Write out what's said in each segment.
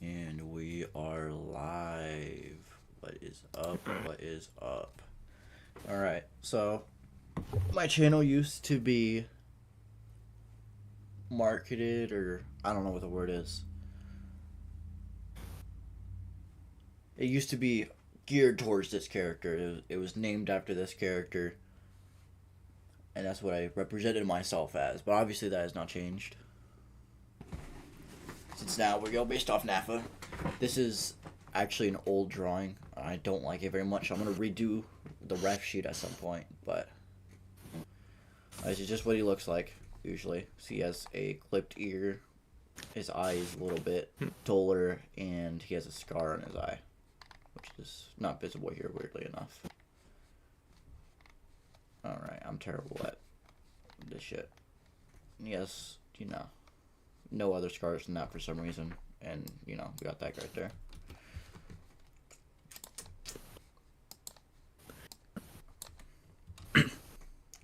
And we are live. What is up? What is up? Alright, so my channel used to be marketed, or I don't know what the word is. It used to be geared towards this character. It was named after this character, and that's what I represented myself as. But obviously, that has not changed. Since now we go based off NAFA. This is actually an old drawing. I don't like it very much. I'm gonna redo the ref sheet at some point, but this is just what he looks like usually. So he has a clipped ear, his eye is a little bit duller, and he has a scar on his eye, which is not visible here, weirdly enough. Alright, I'm terrible at this shit. Yes, no other scars than that for some reason, and we got that right there.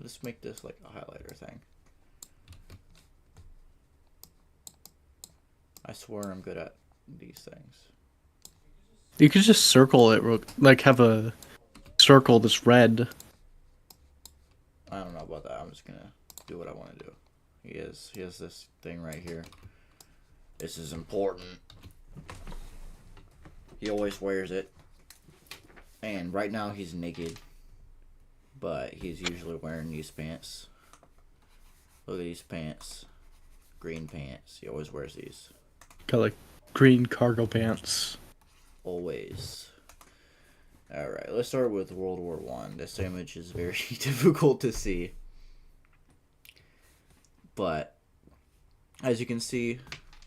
Let's make this like a highlighter thing. I swear I'm good at these things. You could just circle it, like have a circle that's red. I don't know about that. I'm just gonna do what I want to do. He has this thing right here. This is important. He always wears it. And right now he's naked. But he's usually wearing these pants. Look at these pants. Green pants. He always wears these. Got like green cargo pants. Always. Alright, let's start with World War One. This image is very difficult to see. But as you can see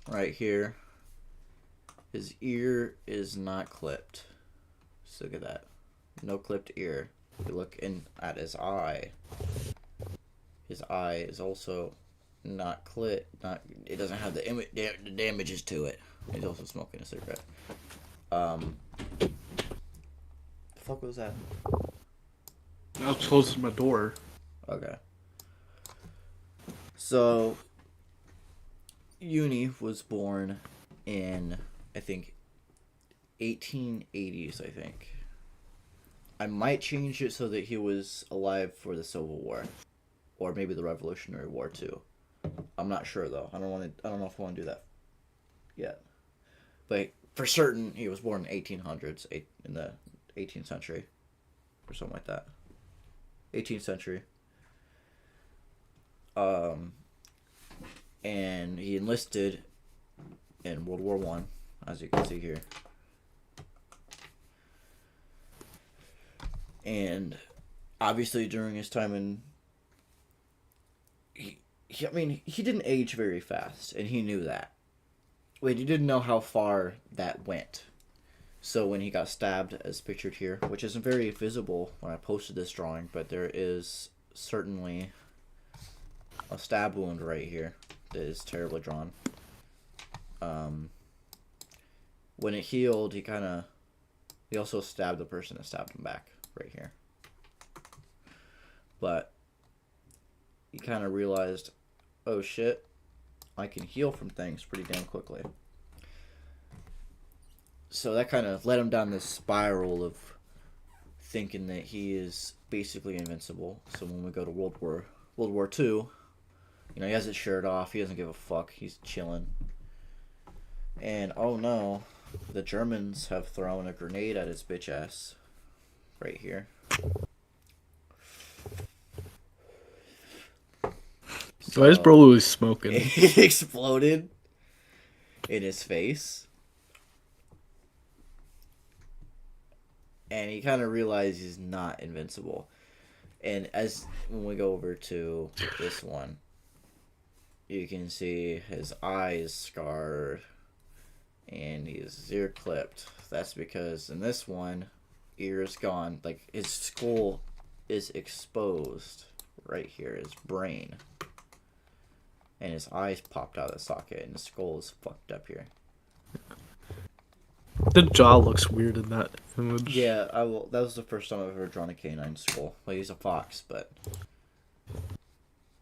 right here, his ear is not clipped. So look at that. No clipped ear. If you look at his eye is also not clipped. It doesn't have the damages to it. He's also smoking a cigarette. The fuck was that? I was closing my door. Okay. So, Uni was born in, I think, 1880s, I think. I might change it so that he was alive for the Civil War, or maybe the Revolutionary War too. I'm not sure though. I don't know if I want to do that yet. But for certain, he was born in 1800s, in the 18th century, or something like that. 18th century. And he enlisted in World War One, as you can see here. And obviously during his time in, he didn't age very fast, and he knew that. But he didn't know how far that went. So when he got stabbed, as pictured here, which isn't very visible when I posted this drawing, but there is certainly a stab wound right here that is terribly drawn. When it healed, he also stabbed the person that stabbed him back right here. But he kind of realized, oh shit, I can heal from things pretty damn quickly. So that kind of led him down this spiral of thinking that he is basically invincible. So when we go to World War Two, he has his shirt off. He doesn't give a fuck. He's chilling. And oh no, the Germans have thrown a grenade at his bitch ass. Right here. So I just probably smoking. It exploded in his face. And he kind of realized he's not invincible. And when we go over to this one, you can see his eye is scarred and his ear clipped. That's because in this one, ear is gone. Like, his skull is exposed right here, his brain. And his eyes popped out of the socket, and his skull is fucked up here. The jaw looks weird in that image. Yeah, that was the first time I've ever drawn a canine skull. Well, he's a fox, but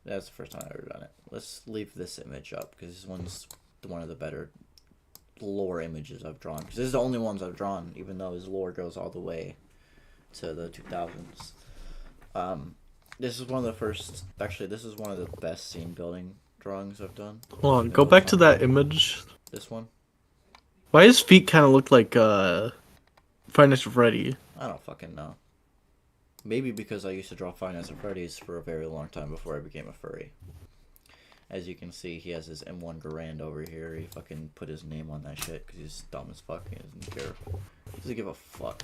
that's the first time I've ever done it. Let's leave this image up, because this one's one of the better lore images I've drawn. Because this is the only ones I've drawn, even though his lore goes all the way to the 2000s. This is one of the first. Actually, this is one of the best scene building drawings I've done. Hold on, go back to that image. This one. Why his feet kind of look like Five Nights at Freddy? I don't fucking know. Maybe because I used to draw Five Nights at Freddy's for a very long time before I became a furry. As you can see, he has his M1 Garand over here. He fucking put his name on that shit because he's dumb as fuck. He doesn't care. He doesn't give a fuck.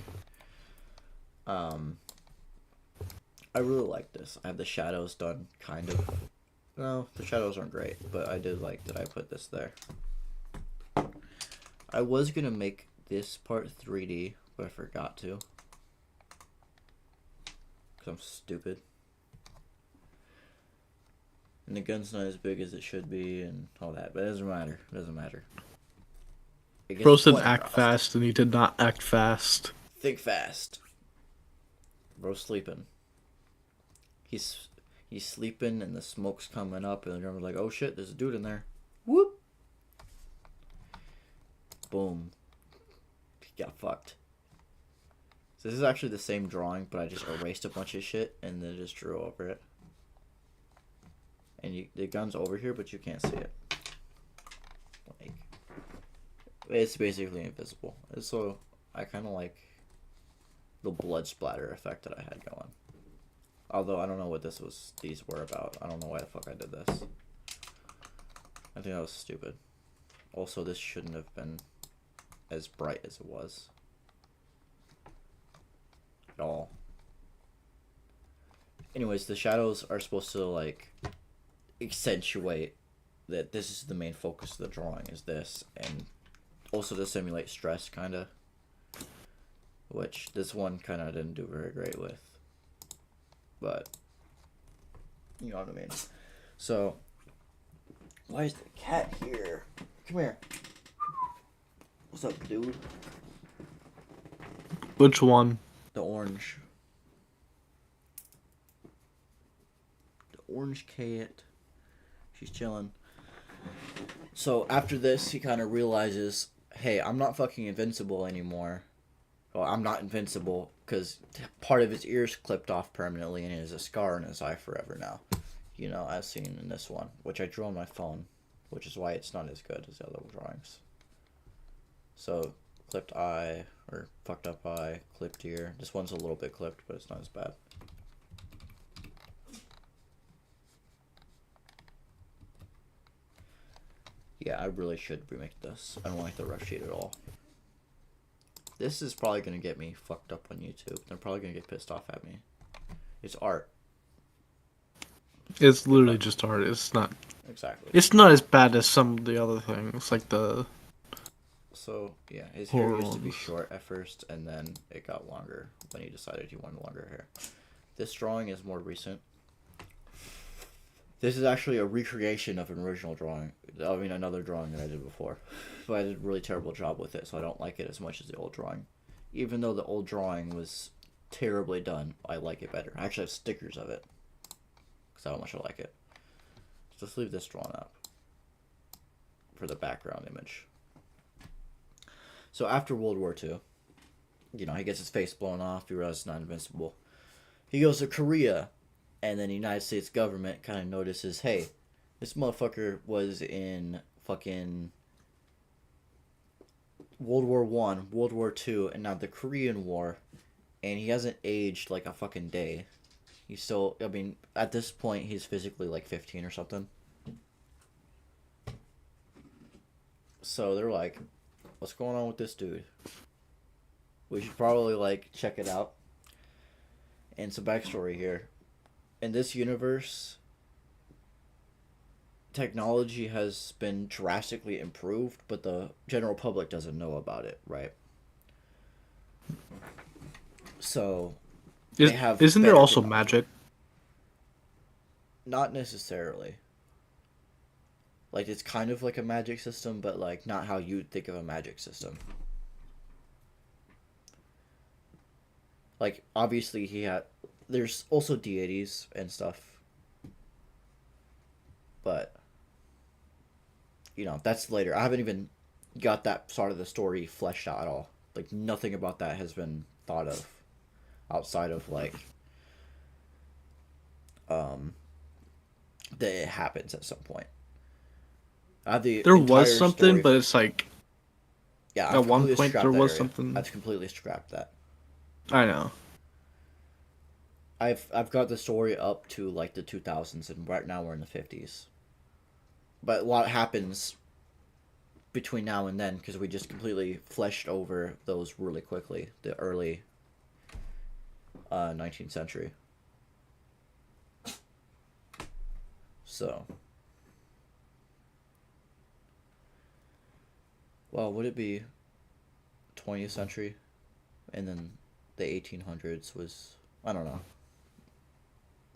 I really like this. I have the shadows done, kind of. No, the shadows aren't great, but I did like that I put this there. I was gonna make this part 3D, but I forgot to. Because I'm stupid. And the gun's not as big as it should be and all that, but it doesn't matter. It doesn't matter. Bro said act fast, and he did not act fast. Think fast. Bro's sleeping. He's sleeping and the smoke's coming up and the drummer's like, oh shit, there's a dude in there. Whoop. Boom. He got fucked. So this is actually the same drawing, but I just erased a bunch of shit and then just drew over it. And the gun's over here, but you can't see it. Like, it's basically invisible. So I kind of like the blood splatter effect that I had going. Although I don't know what these were about. I don't know why the fuck I did this. I think that was stupid. Also, this shouldn't have been as bright as it was. At all. Anyways, the shadows are supposed to, like, accentuate that this is the main focus of the drawing, is this. And also to simulate stress, kind of. Which this one kind of didn't do very great with. But, you know what I mean. So, why is the cat here? Come here. What's up, dude? Which one? The orange. The orange cat. She's chilling. So, after this, he kind of realizes, hey, I'm not fucking invincible anymore. Well, I'm not invincible because part of his ear's clipped off permanently and he has a scar in his eye forever now. You know, as seen in this one, which I drew on my phone, which is why it's not as good as the other drawings. So, clipped eye, or fucked up eye, clipped ear. This one's a little bit clipped, but it's not as bad. Yeah, I really should remake this. I don't like the rough sheet at all. This is probably going to get me fucked up on YouTube. They're probably going to get pissed off at me. It's art. It's literally just art. It's not... Exactly. It's not as bad as some of the other things, like the... So, yeah, his hair used to be short at first, and then it got longer when he decided he wanted longer hair. This drawing is more recent. This is actually a recreation of an original drawing. I mean, another drawing that I did before. But I did a really terrible job with it, so I don't like it as much as the old drawing. Even though the old drawing was terribly done, I like it better. I actually have stickers of it. Because how much I like it. So let's leave this drawn up. For the background image. So after World War II, you know, he gets his face blown off. He realizes he's not invincible. He goes to Korea. And then the United States government kind of notices, hey, this motherfucker was in fucking World War I, World War II, and now the Korean War, and he hasn't aged like a fucking day. He's still, I mean, at this point, he's physically like 15 or something. So they're like, what's going on with this dude? We should probably, like, check it out. And some backstory here. In this universe, technology has been drastically improved, but the general public doesn't know about it, right? So, they have... Isn't there also magic? Not necessarily. Like, it's kind of like a magic system, but, like, not how you'd think of a magic system. Like, obviously there's also deities and stuff. But, you know, that's later. I haven't even got that sort of the story fleshed out at all. Like nothing about that has been thought of outside of like um that it happens at some point. I have the There was entire something, story. but it's like Yeah, I've at one completely point there scrapped that was area. something. I've completely scrapped that. I know. I've got the story up to like the 2000s, and right now we're in the 50s. But a lot happens between now and then because we just completely fleshed over those really quickly. The early 19th century. So, well, would it be 20th century, and then the 1800s was, I don't know,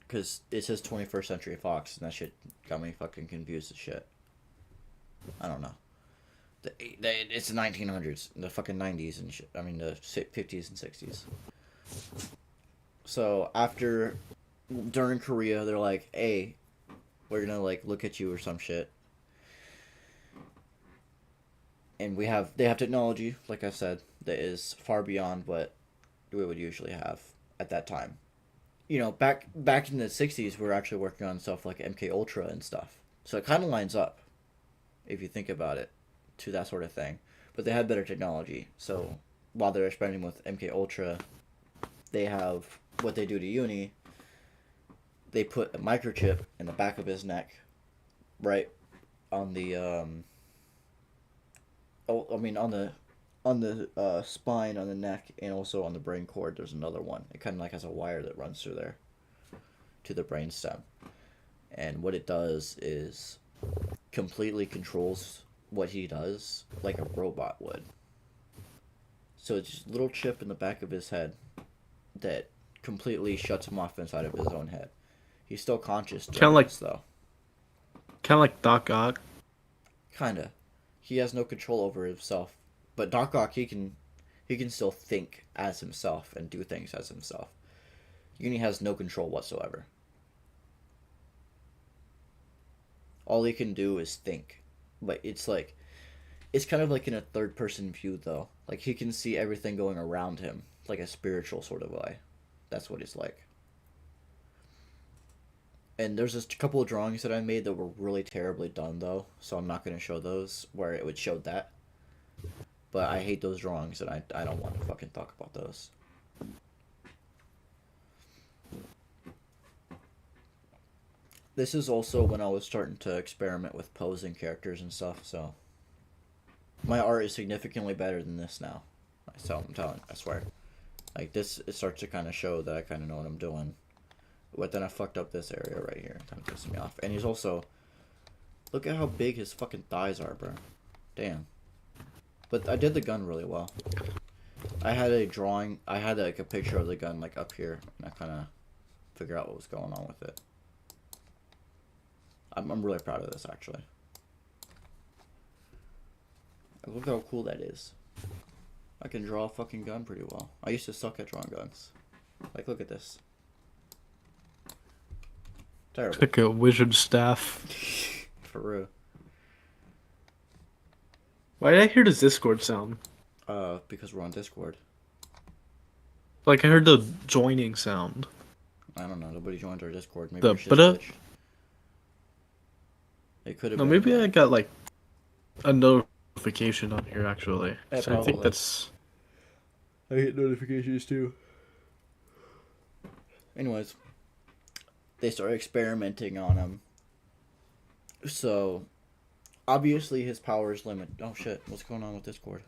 because it says 21st century Fox, and that shit got me fucking confused as shit. I don't know. It's the 1900s, the fucking 90s and shit. I mean the 50s and 60s. So after, during Korea, they're like, "Hey, we're gonna like look at you or some shit," and they have technology, like I said, that is far beyond what we would usually have at that time. You know, back in the 60s, we were actually working on stuff like MK Ultra and stuff. So it kind of lines up if you think about it to that sort of thing. But they had better technology. So while they're experimenting with MK Ultra, they have what they do to Uni. They put a microchip in the back of his neck, right on the oh, I mean on the spine, on the neck, and also on the brain cord. There's another one. It kind of like has a wire that runs through there to the brain stem. And what it does is completely controls what he does like a robot would. So it's just a little chip in the back of his head that completely shuts him off inside of his own head. He's still conscious Kind of during like this though. Doc Ock. Kinda. He has no control over himself. But Doc Ock he can still think as himself and do things as himself. Uni has no control whatsoever. All he can do is think. But it's kind of like in a third person view though. Like he can see everything going around him, like a spiritual sort of way. That's what he's like. And there's just a couple of drawings that I made that were really terribly done though, so I'm not gonna show those where it would show that. But I hate those drawings and I don't want to fucking talk about those. This is also when I was starting to experiment with posing characters and stuff, so my art is significantly better than this now. So I'm telling, I swear. Like this, it starts to kind of show that I kind of know what I'm doing. But then I fucked up this area right here, kind of pissing me off. And he's also, look at how big his fucking thighs are, bro. Damn. But I did the gun really well. I had a drawing, I had like a picture of the gun like up here, and I kind of figured out what was going on with it. I'm really proud of this actually. Look how cool that is. I can draw a fucking gun pretty well. I used to suck at drawing guns. Like, look at this. Terrible. Like a wizard staff. For real. Why did I hear this Discord sound? Because we're on Discord. Like I heard the joining sound. I don't know. Nobody joined our Discord. Maybe The your shit's but glitched. It could have no, been. maybe I got like a notification on here actually. Yeah, So I think probably. that's I get notifications too. Anyways, they start experimenting on him. So, obviously his power is limited. Oh shit, what's going on with Discord?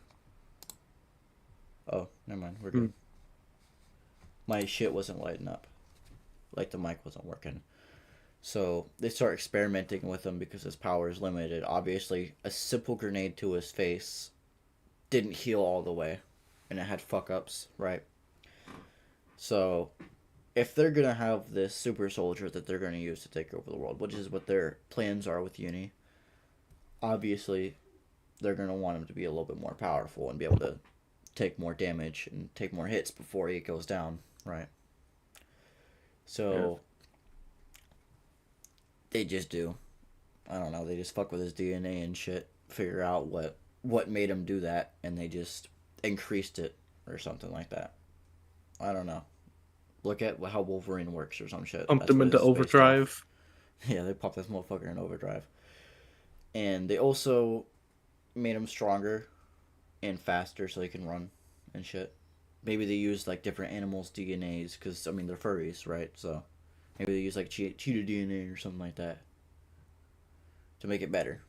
Oh, never mind. We're good. My shit wasn't lighting up. Like the mic wasn't working. So they start experimenting with him because his power is limited. Obviously, a simple grenade to his face didn't heal all the way. And it had fuck ups, right? So, if they're gonna have this super soldier that they're gonna use to take over the world, which is what their plans are with Uni, obviously they're gonna want him to be a little bit more powerful and be able to take more damage and take more hits before he goes down, right? So they just do. I don't know. They just fuck with his DNA and shit. Figure out what what made him do that, and they just increased it or something like that. I don't know. Look at how Wolverine works or some shit. Pumped That's him what into it's based off. overdrive. Yeah, they popped this motherfucker in overdrive. And they also made him stronger and faster so he can run and shit. Maybe they used like different animals' DNAs because I mean they're furries, right? So maybe they use like cheetah DNA or something like that to make it better,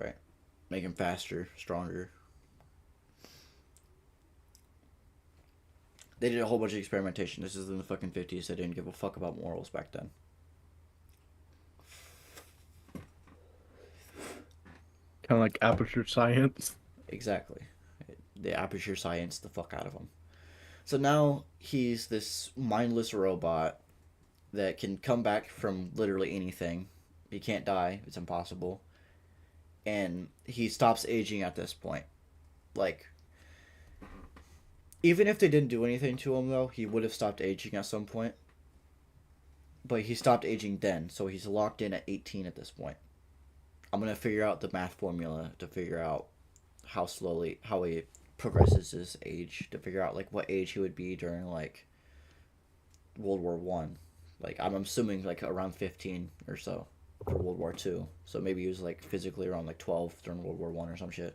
right? Make him faster, stronger. They did a whole bunch of experimentation. This is in the fucking 50s. They didn't give a fuck about morals back then. Kind of like aperture science. Exactly. They aperture science the fuck out of him. So now he's this mindless robot that can come back from literally anything. He can't die. It's impossible. And he stops aging at this point. Like, even if they didn't do anything to him, though, he would have stopped aging at some point. But he stopped aging then, so he's locked in at 18 at this point. I'm gonna figure out the math formula to figure out how he progresses his age, to figure out like what age he would be during like World War I. Like I'm assuming like around 15 or so for World War II. So maybe he was like physically around like 12 during World War I or some shit.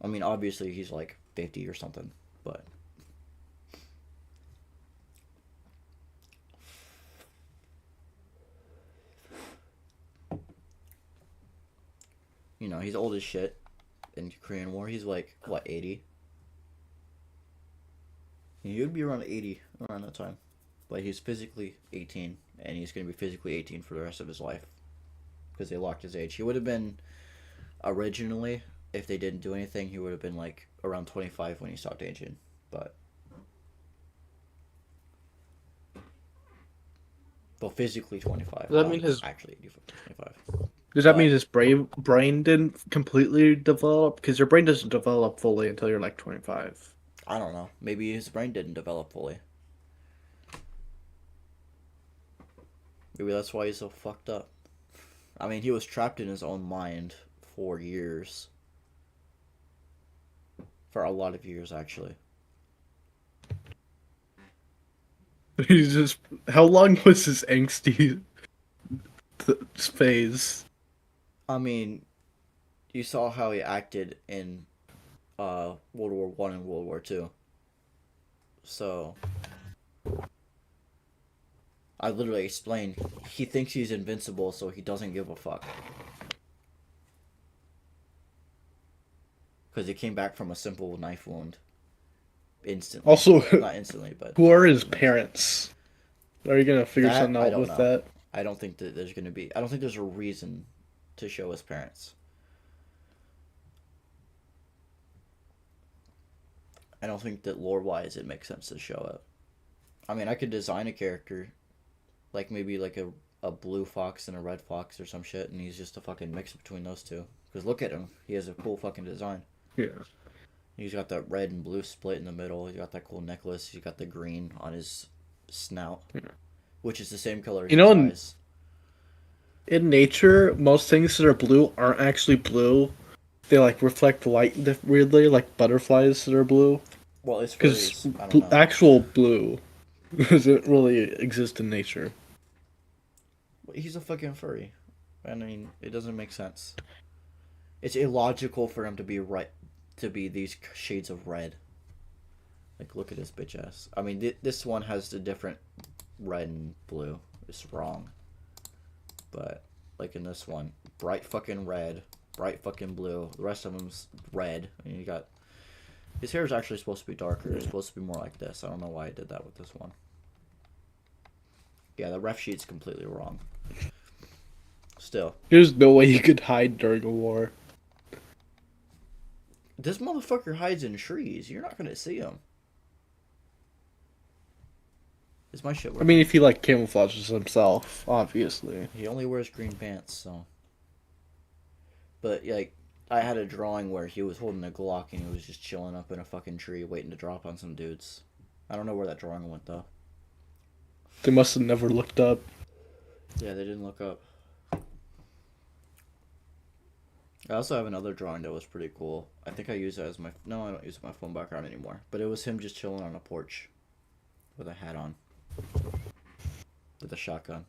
I mean, obviously he's like 50 or something, but you know he's old as shit in Korean War. He's like what 80. He would be around 80 around that time, but he's physically 18, and he's gonna be physically 18 for the rest of his life because they locked his age. He would have been originally, if they didn't do anything, he would have been like around 25 when he stopped aging. But physically 25, Does that not mean his 25. Does that mean But his brain didn't completely develop? Because your brain doesn't develop fully until you're like 25. I don't know. Maybe his brain didn't develop fully. Maybe that's why he's so fucked up. I mean, he was trapped in his own mind for years. For a lot of years, actually. He's just. How long was his angsty phase? I mean, you saw how he acted in World War I and World War II. So I literally explained he thinks he's invincible, so he doesn't give a fuck. Because he came back from a simple knife wound instantly. Also, Not instantly, but who are like his the next day. parents? Are you gonna figure That something I out don't with know. that? I don't think that there's gonna be. I don't think there's a reason to show his parents. I don't think that lore wise it makes sense to show it. I mean, I could design a character like maybe like a blue fox and a red fox or some shit, and he's just a fucking mix between those two. Because look at him, he has a cool fucking design. Yeah. He's got that red and blue split in the middle. He's got that cool necklace. He's got the green on his snout, Yeah. which is the same color as You his know, eyes. in nature, most things that are blue aren't actually blue. They like reflect light weirdly, like butterflies that are blue. Well, it's Because furries. I don't know. actual blue doesn't really exist in nature. He's a fucking furry. I mean, it doesn't make sense. It's illogical for him to be right, to be these shades of red. Like, look at his bitch ass. I mean, this one has the different red and blue. It's wrong. But, like in this one, bright fucking red, bright fucking blue. The rest of them's red. And you got... His hair is actually supposed to be darker. It's supposed to be more like this. I don't know why I did that with this one. Yeah, the ref sheet's completely wrong. Still. There's no way you could hide during a war. This motherfucker hides in trees. You're not gonna see him. Is my shit I working? mean, if he like camouflages himself, obviously. He only wears green pants, so. But like, I had a drawing where he was holding a Glock and he was just chilling up in a fucking tree waiting to drop on some dudes. I don't know where that drawing went though. They must have never looked up. Yeah, they didn't look up. I also have another drawing that was pretty cool. I think I use it as my no, I don't use it as my phone background anymore. But it was him just chilling on a porch with a hat on, with a shotgun.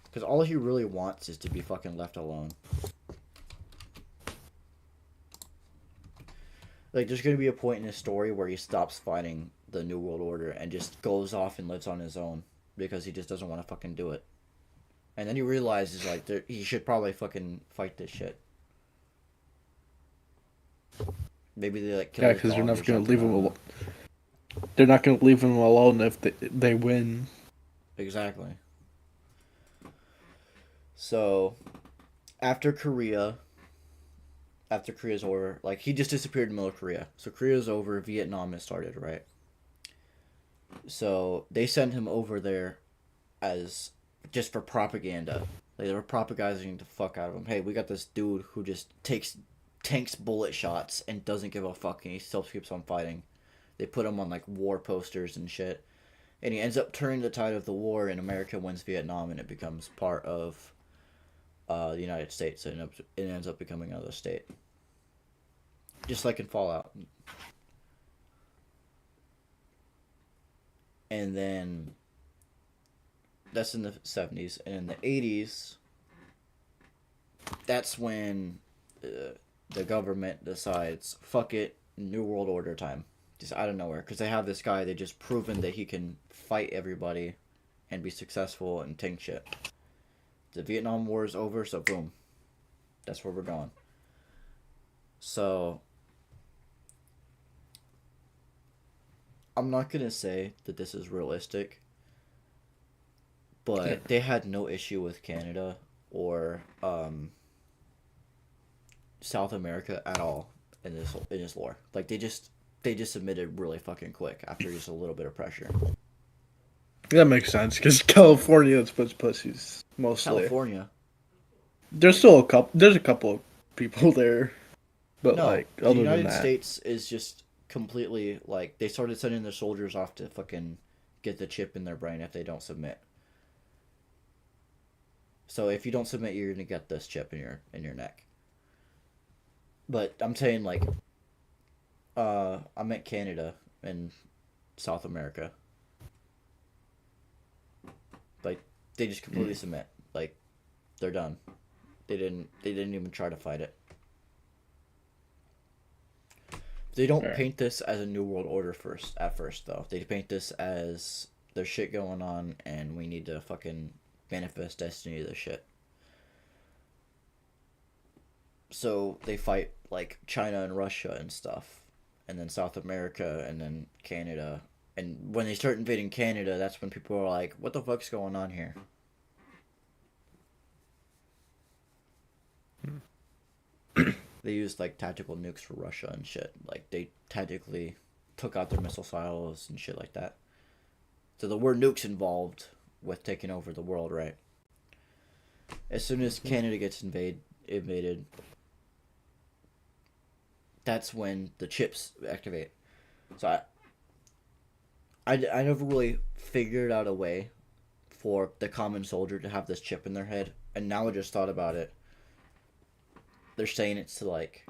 Because all he really wants is to be fucking left alone. Like, there's gonna be a point in his story where he stops fighting the New World Order and just goes off and lives on his own because he just doesn't want to fucking do it. And then he realizes like he should probably fucking fight this shit. Maybe they like kill Yeah, his because they're dog or not gonna something. leave I him. don't know. They're not gonna leave him alone if they win. Exactly. So after Korea, after Korea's over, like he just disappeared in the middle of Korea. So Korea's over, Vietnam has started, right? So they send him over there as just for propaganda. Like they were propagandizing the fuck out of him. Hey, we got this dude who just tanks bullet shots and doesn't give a fuck, and he still keeps on fighting. They put him on like war posters and shit, and he ends up turning the tide of the war, and America wins Vietnam, and it becomes part of the United States, and it ends up becoming another state, just like in Fallout. And then that's in the 70s, and in the 80s, that's when the government decides, fuck it, New World Order time. Just out of nowhere. Because they have this guy, they just proven that he can fight everybody and be successful and tank shit. The Vietnam War is over, so boom. That's where we're going. So, I'm not going to say that this is realistic, Yeah. but they had no issue with Canada or South America at all in this lore. Like they just submitted really fucking quick after just a little bit of pressure. That makes sense because California is puts pussies mostly. California, There's still a couple. There's a couple of people there, but no, like the other than United that, States is just completely like they started sending their soldiers off to fucking get the chip in their brain if they don't submit. So if you don't submit, you're gonna get this chip in your neck. But I'm saying like, I meant Canada and South America. Like they just completely submit. Like they're done. They didn't even try to fight it. They don't right. paint this as a new world order first at first though. They paint this as there's shit going on and we need to fucking manifest destiny to this shit. So they fight like China and Russia and stuff. And then South America and then Canada. And when they start invading Canada, that's when people are like, what the fuck's going on here? They used like tactical nukes for Russia and shit. Like they tactically took out their missile silos and shit like that. So the word nukes involved with taking over the world, right? As soon as Canada gets invaded, that's when the chips activate. So I never really figured out a way for the common soldier to have this chip in their head, and now I just thought about it. They're saying it's to like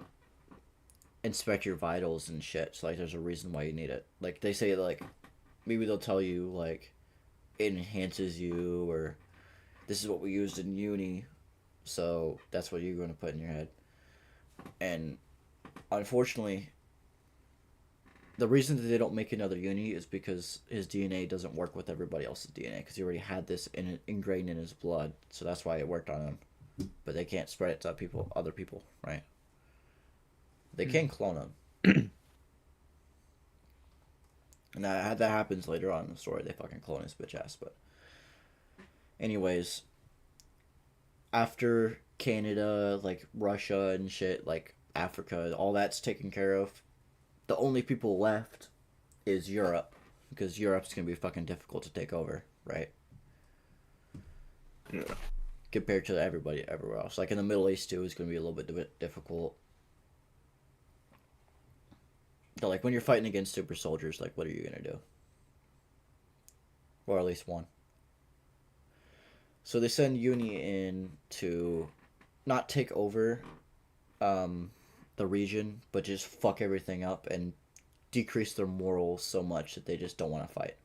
inspect your vitals and shit. So like, there's a reason why you need it. Like they say, like maybe they'll tell you like it enhances you, or this is what we used in uni, so that's what you're going to put in your head. And unfortunately, the reason that they don't make another uni is because his DNA doesn't work with everybody else's DNA because he already had this ingrained in his blood. So that's why it worked on him. But they can't spread it to other people, right? They can clone him. And that happens later on in the story. They fucking clone his bitch ass. But anyways, after Canada, like Russia and shit, like Africa, all that's taken care of. The only people left is Europe, because Europe's gonna be fucking difficult to take over, right? Yeah. Compared to everybody everywhere else. Like in the Middle East too, is gonna be a little bit difficult. But like when you're fighting against super soldiers, like what are you gonna do? Or at least one. So they send Uni in to not take over um, the region, but just fuck everything up and decrease their morals so much that they just don't want to fight.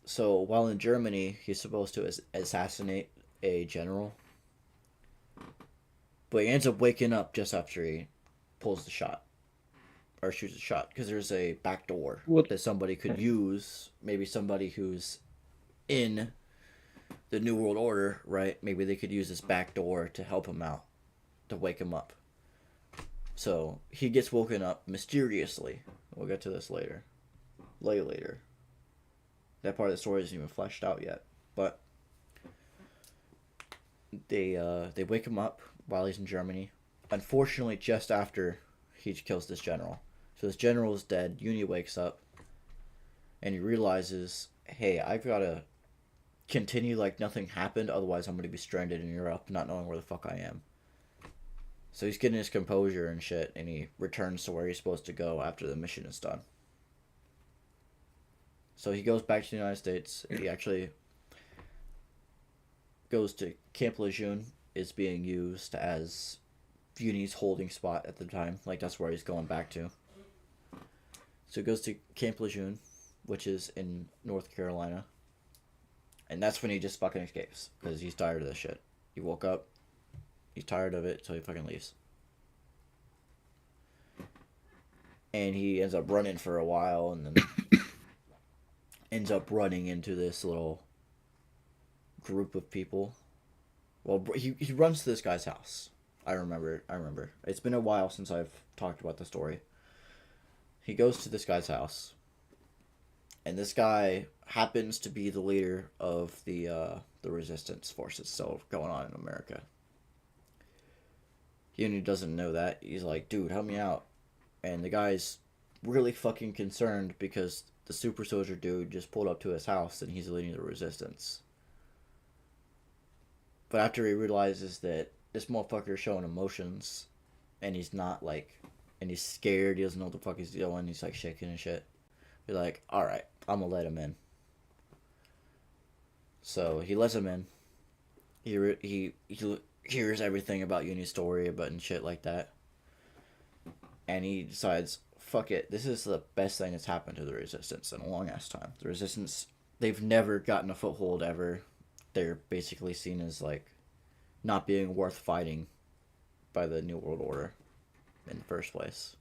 So while in Germany, he's supposed to assassinate a general, but he ends up waking up just after he pulls the shot or shoots a shot because there's a back door What? that somebody could use. Maybe somebody who's in the New World Order, right? Maybe they could use this back door to help him out, to wake him up. So he gets woken up mysteriously. We'll get to this later. Later. That part of the story isn't even fleshed out yet. But they wake him up while he's in Germany. Unfortunately, just after he kills this general. So this general is dead. Uni wakes up, and he realizes, hey, I've got to continue like nothing happened. Otherwise, I'm going to be stranded in Europe, not knowing where the fuck I am. So he's getting his composure and shit, and he returns to where he's supposed to go after the mission is done. So he goes back to the United States. He actually goes to Camp Lejeune, is being used as Uni's holding spot at the time. Like, that's where he's going back to. So he goes to Camp Lejeune, which is in North Carolina. And that's when he just fucking escapes, because he's tired of this shit. He woke up, he's tired of it, so he fucking leaves. And he ends up running for a while, and then ends up running into this little group of people. Well, he runs to this guy's house. I remember. It's been a while since I've talked about the story. He goes to this guy's house, and this guy happens to be the leader of the resistance forces still going on in America. Uni doesn't know that. He's like, dude, help me out. And the guy's really fucking concerned because the super soldier dude just pulled up to his house and he's leading the resistance. But after he realizes that this motherfucker is showing emotions and he's not like, and he's scared, he doesn't know what the fuck he's doing, he's like shaking and shit. You're like, alright, I'm gonna let him in. So he lets him in. He hears everything about Uni's story about and shit like that. And he decides, fuck it, this is the best thing that's happened to the Resistance in a long ass time. The Resistance, they've never gotten a foothold ever. They're basically seen as like not being worth fighting by the New World Order in the first place.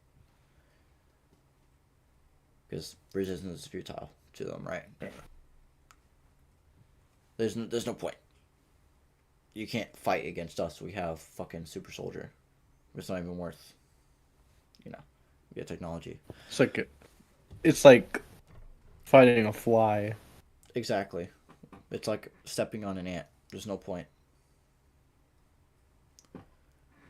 Because resistance is futile to them, right? There's no point. You can't fight against us. We have fucking super soldier. It's not even worth, we get technology. It's like fighting a fly. Exactly. It's like stepping on an ant. There's no point.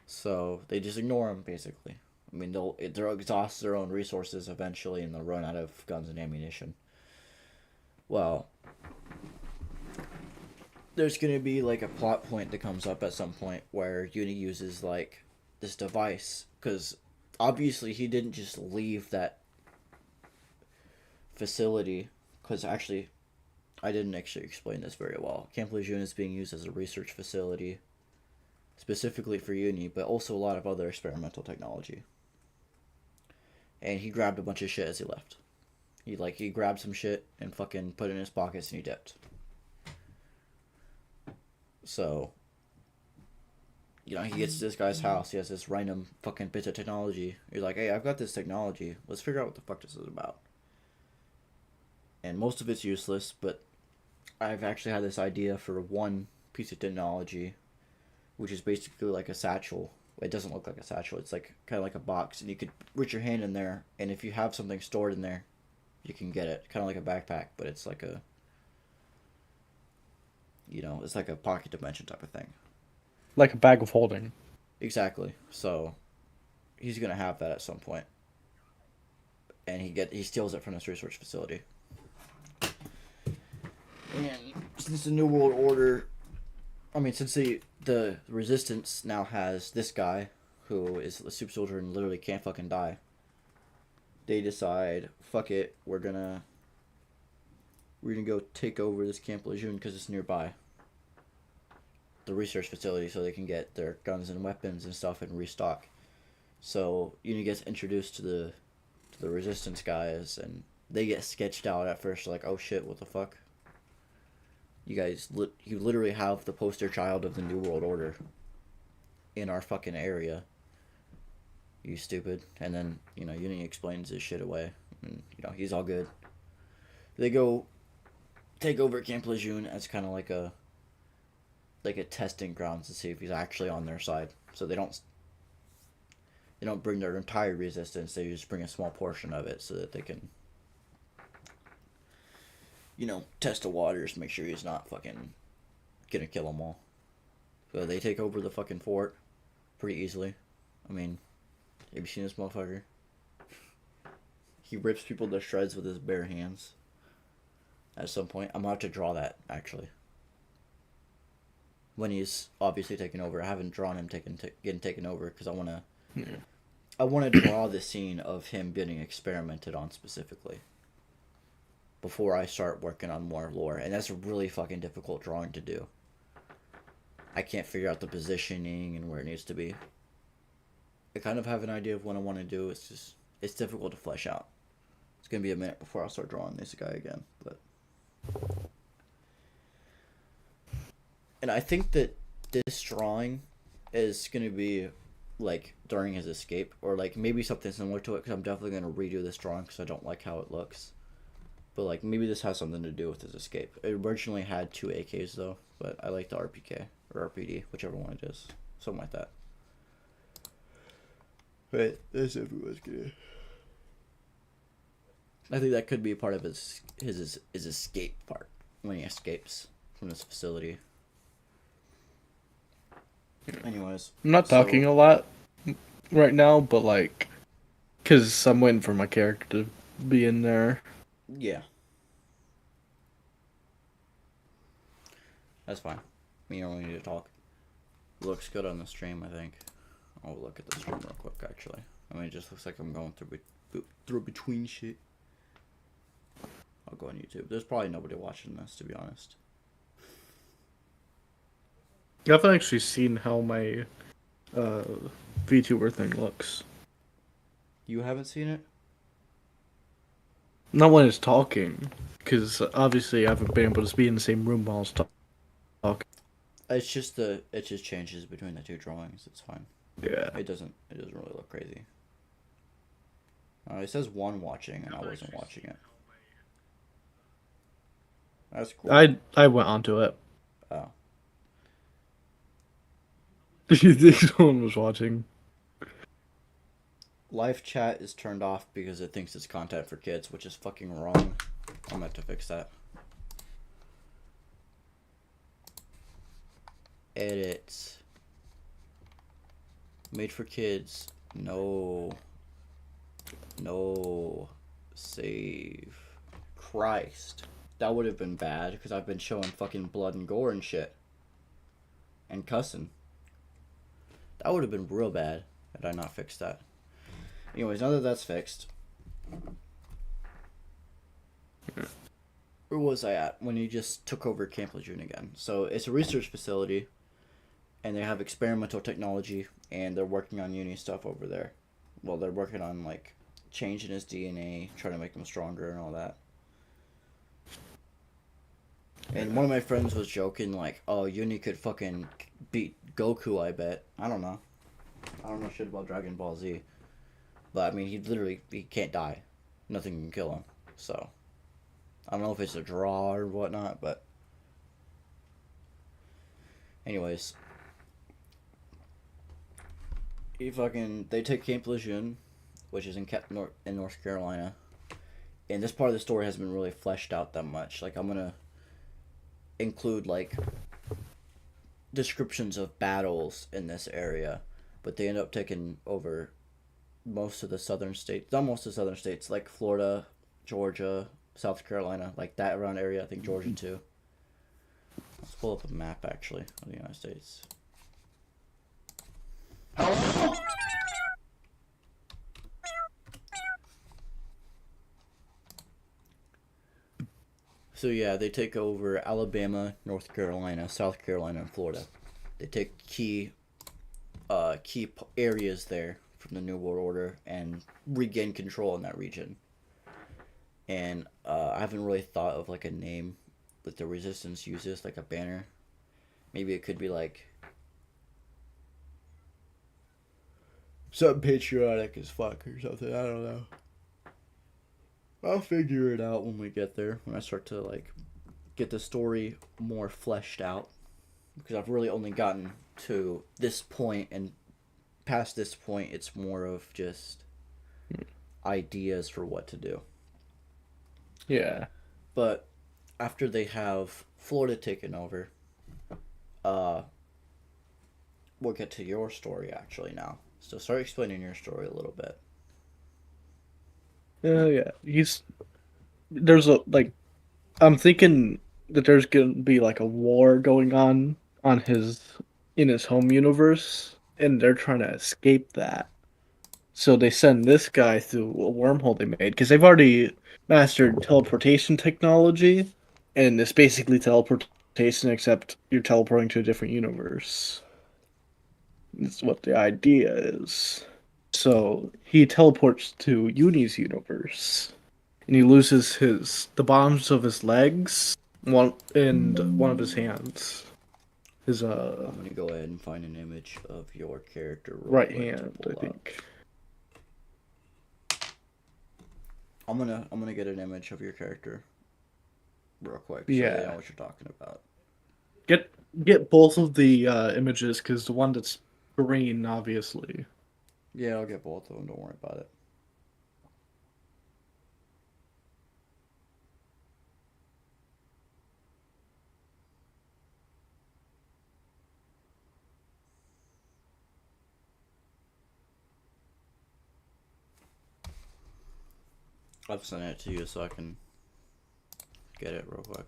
So they just ignore him, basically. I mean, they'll exhaust their own resources eventually, and they'll run out of guns and ammunition. Well, there's gonna be like a plot point that comes up at some point where Uni uses like this device, because obviously he didn't just leave that facility. Because actually, I didn't actually explain this very well. Camp Lejeune is being used as a research facility, specifically for Uni, but also a lot of other experimental technology. And he grabbed a bunch of shit as he left. He grabbed some shit and fucking put it in his pockets and he dipped. So, he gets to this guy's house. He has this random fucking bit of technology. He's like, hey, I've got this technology. Let's figure out what the fuck this is about. And most of it's useless, but I've actually had this idea for one piece of technology, which is basically like a satchel. It doesn't look like a satchel. It's like kind of like a box, and you could reach your hand in there, and if you have something stored in there, you can get it. Kind of like a backpack, but it's like a, it's like a pocket dimension type of thing. Like a bag of holding. Exactly. So, he's gonna have that at some point, and he steals it from this research facility. And since the New World Order, since the Resistance now has this guy who is a super soldier and literally can't fucking die, they decide, fuck it, we're gonna go take over this Camp Lejeune because it's nearby. the research facility so they can get their guns and weapons and stuff and restock. So Uni gets introduced to the resistance guys, and they get sketched out at first. Like, oh shit, what the fuck? You guys, you literally have the poster child of the New World Order in our fucking area. You stupid. And then, Uni explains his shit away. And, he's all good. They go take over Camp Lejeune as kind of like a testing grounds to see if he's actually on their side. So they don't bring their entire resistance. They just bring a small portion of it so that they can, test the waters, make sure he's not fucking gonna kill them all. So they take over the fucking fort pretty easily. I mean, have you seen this motherfucker? He rips people to shreds with his bare hands. At some point, I'm about to draw that actually. When he's obviously taken over, I haven't drawn him getting taken over because I want to draw the scene of him getting experimented on specifically before I start working on more lore, and that's a really fucking difficult drawing to do. I can't figure out the positioning and where it needs to be. I kind of have an idea of what I want to do. It's difficult to flesh out. It's gonna be a minute before I'll start drawing this guy again, but. And I think that this drawing is gonna be like during his escape, or like maybe something similar to it, because I'm definitely gonna redo this drawing because I don't like how it looks. But like maybe this has something to do with his escape. It originally had 2 AKs though, but I like the RPK or RPD, whichever one it is, something like that. But that's everyone's gonna. I think that could be a part of his escape part when he escapes from this facility. Anyways, I'm not talking a lot right now, but like, because I'm waiting for my character to be in there. Yeah. That's fine. You don't need to talk. Looks good on the stream, I think. I'll look at the stream real quick, actually. I mean, it just looks like I'm going through between shit. I'll go on YouTube. There's probably nobody watching this, to be honest. I've actually seen how my VTuber thing looks. You haven't seen it? Not when it's talking, because obviously I haven't been able to be in the same room while it's talking. It just changes between the 2 drawings. It's fine. Yeah. It doesn't really look crazy. It says 1 watching, and I wasn't watching it. That's cool. I went onto it. Oh. You think someone was watching? Live chat is turned off because it thinks it's content for kids, which is fucking wrong. I'm gonna have to fix that. Edit. Made for kids. No. Save. Christ. That would have been bad because I've been showing fucking blood and gore and shit. And cussing. That would have been real bad had I not fixed that. Anyways, now that that's fixed. Where was I at when he just took over Camp Lejeune again? So it's a research facility, and they have experimental technology, and they're working on Uni stuff over there. Well, they're working on like changing his DNA, trying to make him stronger and all that. And one of my friends was joking like, "Oh, Uni could fucking beat Goku, I bet." I don't know shit about Dragon Ball Z. But, I mean, he can't die. Nothing can kill him. So, I don't know if it's a draw or whatnot, but. Anyways. They take Camp Lejeune, which is in North Carolina. And this part of the story hasn't been really fleshed out that much. Like, I'm gonna include, like, descriptions of battles in this area. But they end up taking over most of the southern states, not most of the southern states, like Florida, Georgia, South Carolina, like that around area. I think Georgia too. Let's pull up a map actually of the United States. So yeah, they take over Alabama, North Carolina, South Carolina, and Florida. They take key areas there from the New World Order and regain control in that region. And I haven't really thought of like a name that the Resistance uses, like a banner. Maybe it could be like something patriotic as fuck or something. I don't know. I'll figure it out when we get there. When I start to like get the story more fleshed out, because I've really only gotten to this point, and past this point, it's more of just ideas for what to do. Yeah. But after they have Florida taken over, uh, we'll get to your story actually now. So start explaining your story a little bit. Yeah. There's a like I'm thinking that there's gonna be like a war going on his in his home universe, and they're trying to escape that. So they send this guy through a wormhole they made because they've already mastered teleportation technology, and it's basically teleportation except you're teleporting to a different universe. That's what the idea is. So he teleports to Uni's universe, and he loses his the bottoms of his legs, one of his hands, his I'm gonna go ahead and find an image of your character real right quick to hand, I pull up. think. I'm gonna get an image of your character real quick so they know Yeah, what you're talking about. get get both of the images because the one that's green, obviously. Yeah, I'll get both of them. Don't worry about it. I've sent it to you so I can get it real quick.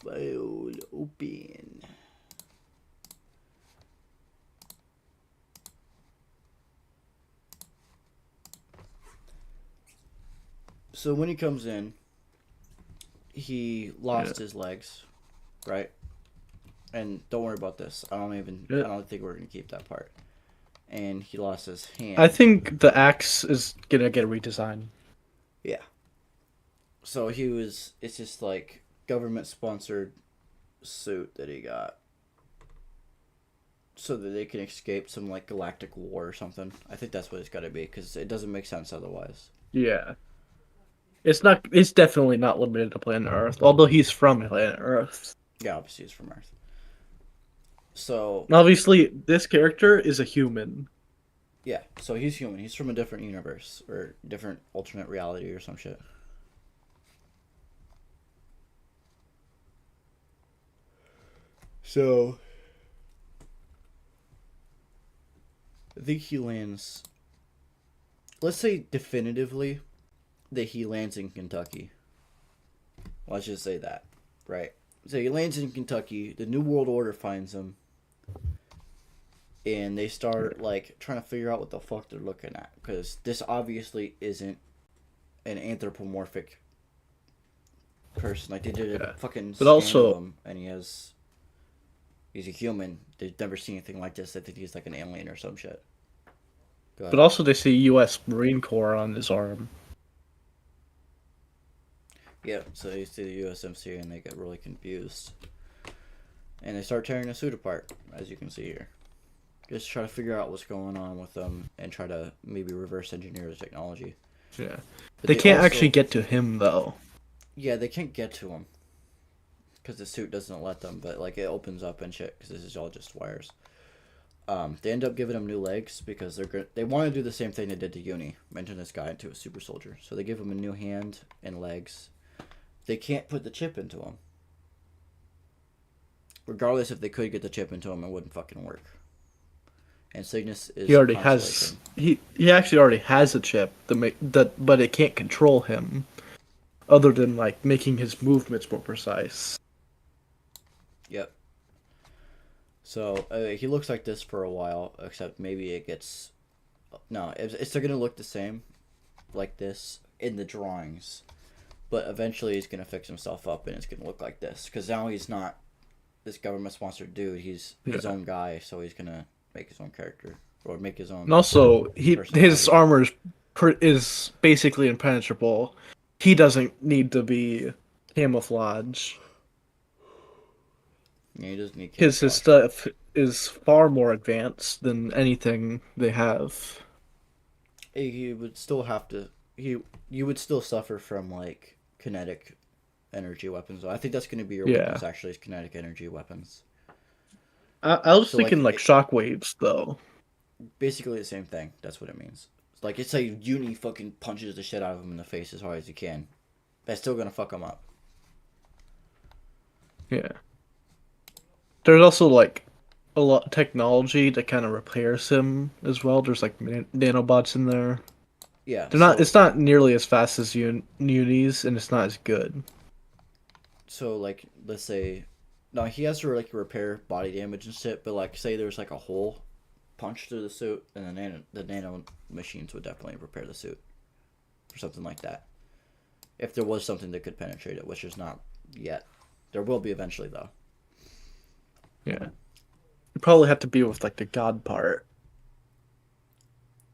File open. So when he comes in, he Yeah. lost his legs, right? And don't worry about this. Yeah. I don't think we're gonna keep that part. And he lost his I hand. think the axe is gonna get a redesign. Yeah. So he was. It's just like government sponsored suit that he got, so that they can escape some like galactic war or something. I think that's what it's got to be because it doesn't make sense otherwise. Yeah. It's not. It's definitely not limited to planet Earth, although he's from planet Earth. Yeah, obviously he's from Earth. So Obviously, this character is a human. yeah, so he's human. He's from a different universe or different alternate reality or some shit. So I think he lands. Let's say definitively that he lands in Kentucky. Let's just say that, right? So he lands in Kentucky. The New World Order finds him, and they start like trying to figure out what the fuck they're looking at because this obviously isn't an anthropomorphic person. Like they did a Yeah. fucking But scan of also, him, and he's a human. They've never seen anything like this. They think he's like an alien or some shit. Go but ahead. also they see U.S. Marine Corps on his arm. Yeah, so they see the USMC and they get really confused, and they start tearing the suit apart, as you can see here. Just try to figure out what's going on with them and try to maybe reverse engineer the technology. Yeah. But They they can't actually also, get to him though. yeah, they can't get to him because the suit doesn't let them. But like it opens up and shit because this is all just wires. They end up giving him new legs because they want to do the same thing they did to Uni, mention this guy into a super soldier. So they give him a new hand and legs. They can't put the chip into him. Regardless, if they could get the chip into him, it wouldn't fucking work. And Cygnus He is a already has. constellation. He actually already has a chip but it can't control him, other than like making his movements more precise. Yep. So he looks like this for a while, except maybe it gets No, it's still gonna look the same, like this in the drawings, but eventually he's gonna fix himself up and it's gonna look like this because now he's not this government sponsored dude. He's his Yeah. own guy, so he's gonna make his own character or make his And own also, his personality. armor is basically impenetrable. He doesn't need to be camouflage. Yeah, he doesn't need His camouflage. stuff is far more advanced than anything they have. He would still have to. He You would still suffer from like kinetic energy weapons. I think that's gonna be your Yeah. weakness. Actually, is kinetic energy weapons. I was So thinking like shockwaves though. basically the same thing. That's what it means. Like it's like Uni fucking punches the shit out of him in the face as hard as he can. That's still gonna fuck him up. Yeah. There's also like a lot of technology that kind of repairs him as well. There's like nanobots in there. Yeah. They're not. It's not nearly as fast as Unis, and it's not as good. Like let's say, no, he has to like repair body damage and shit. But like say there's like a hole punched through the suit, and the nano machines would definitely repair the suit or something like that. If there was something that could penetrate it, which is not yet. There will be eventually though. Yeah. You probably have to be with like the god part.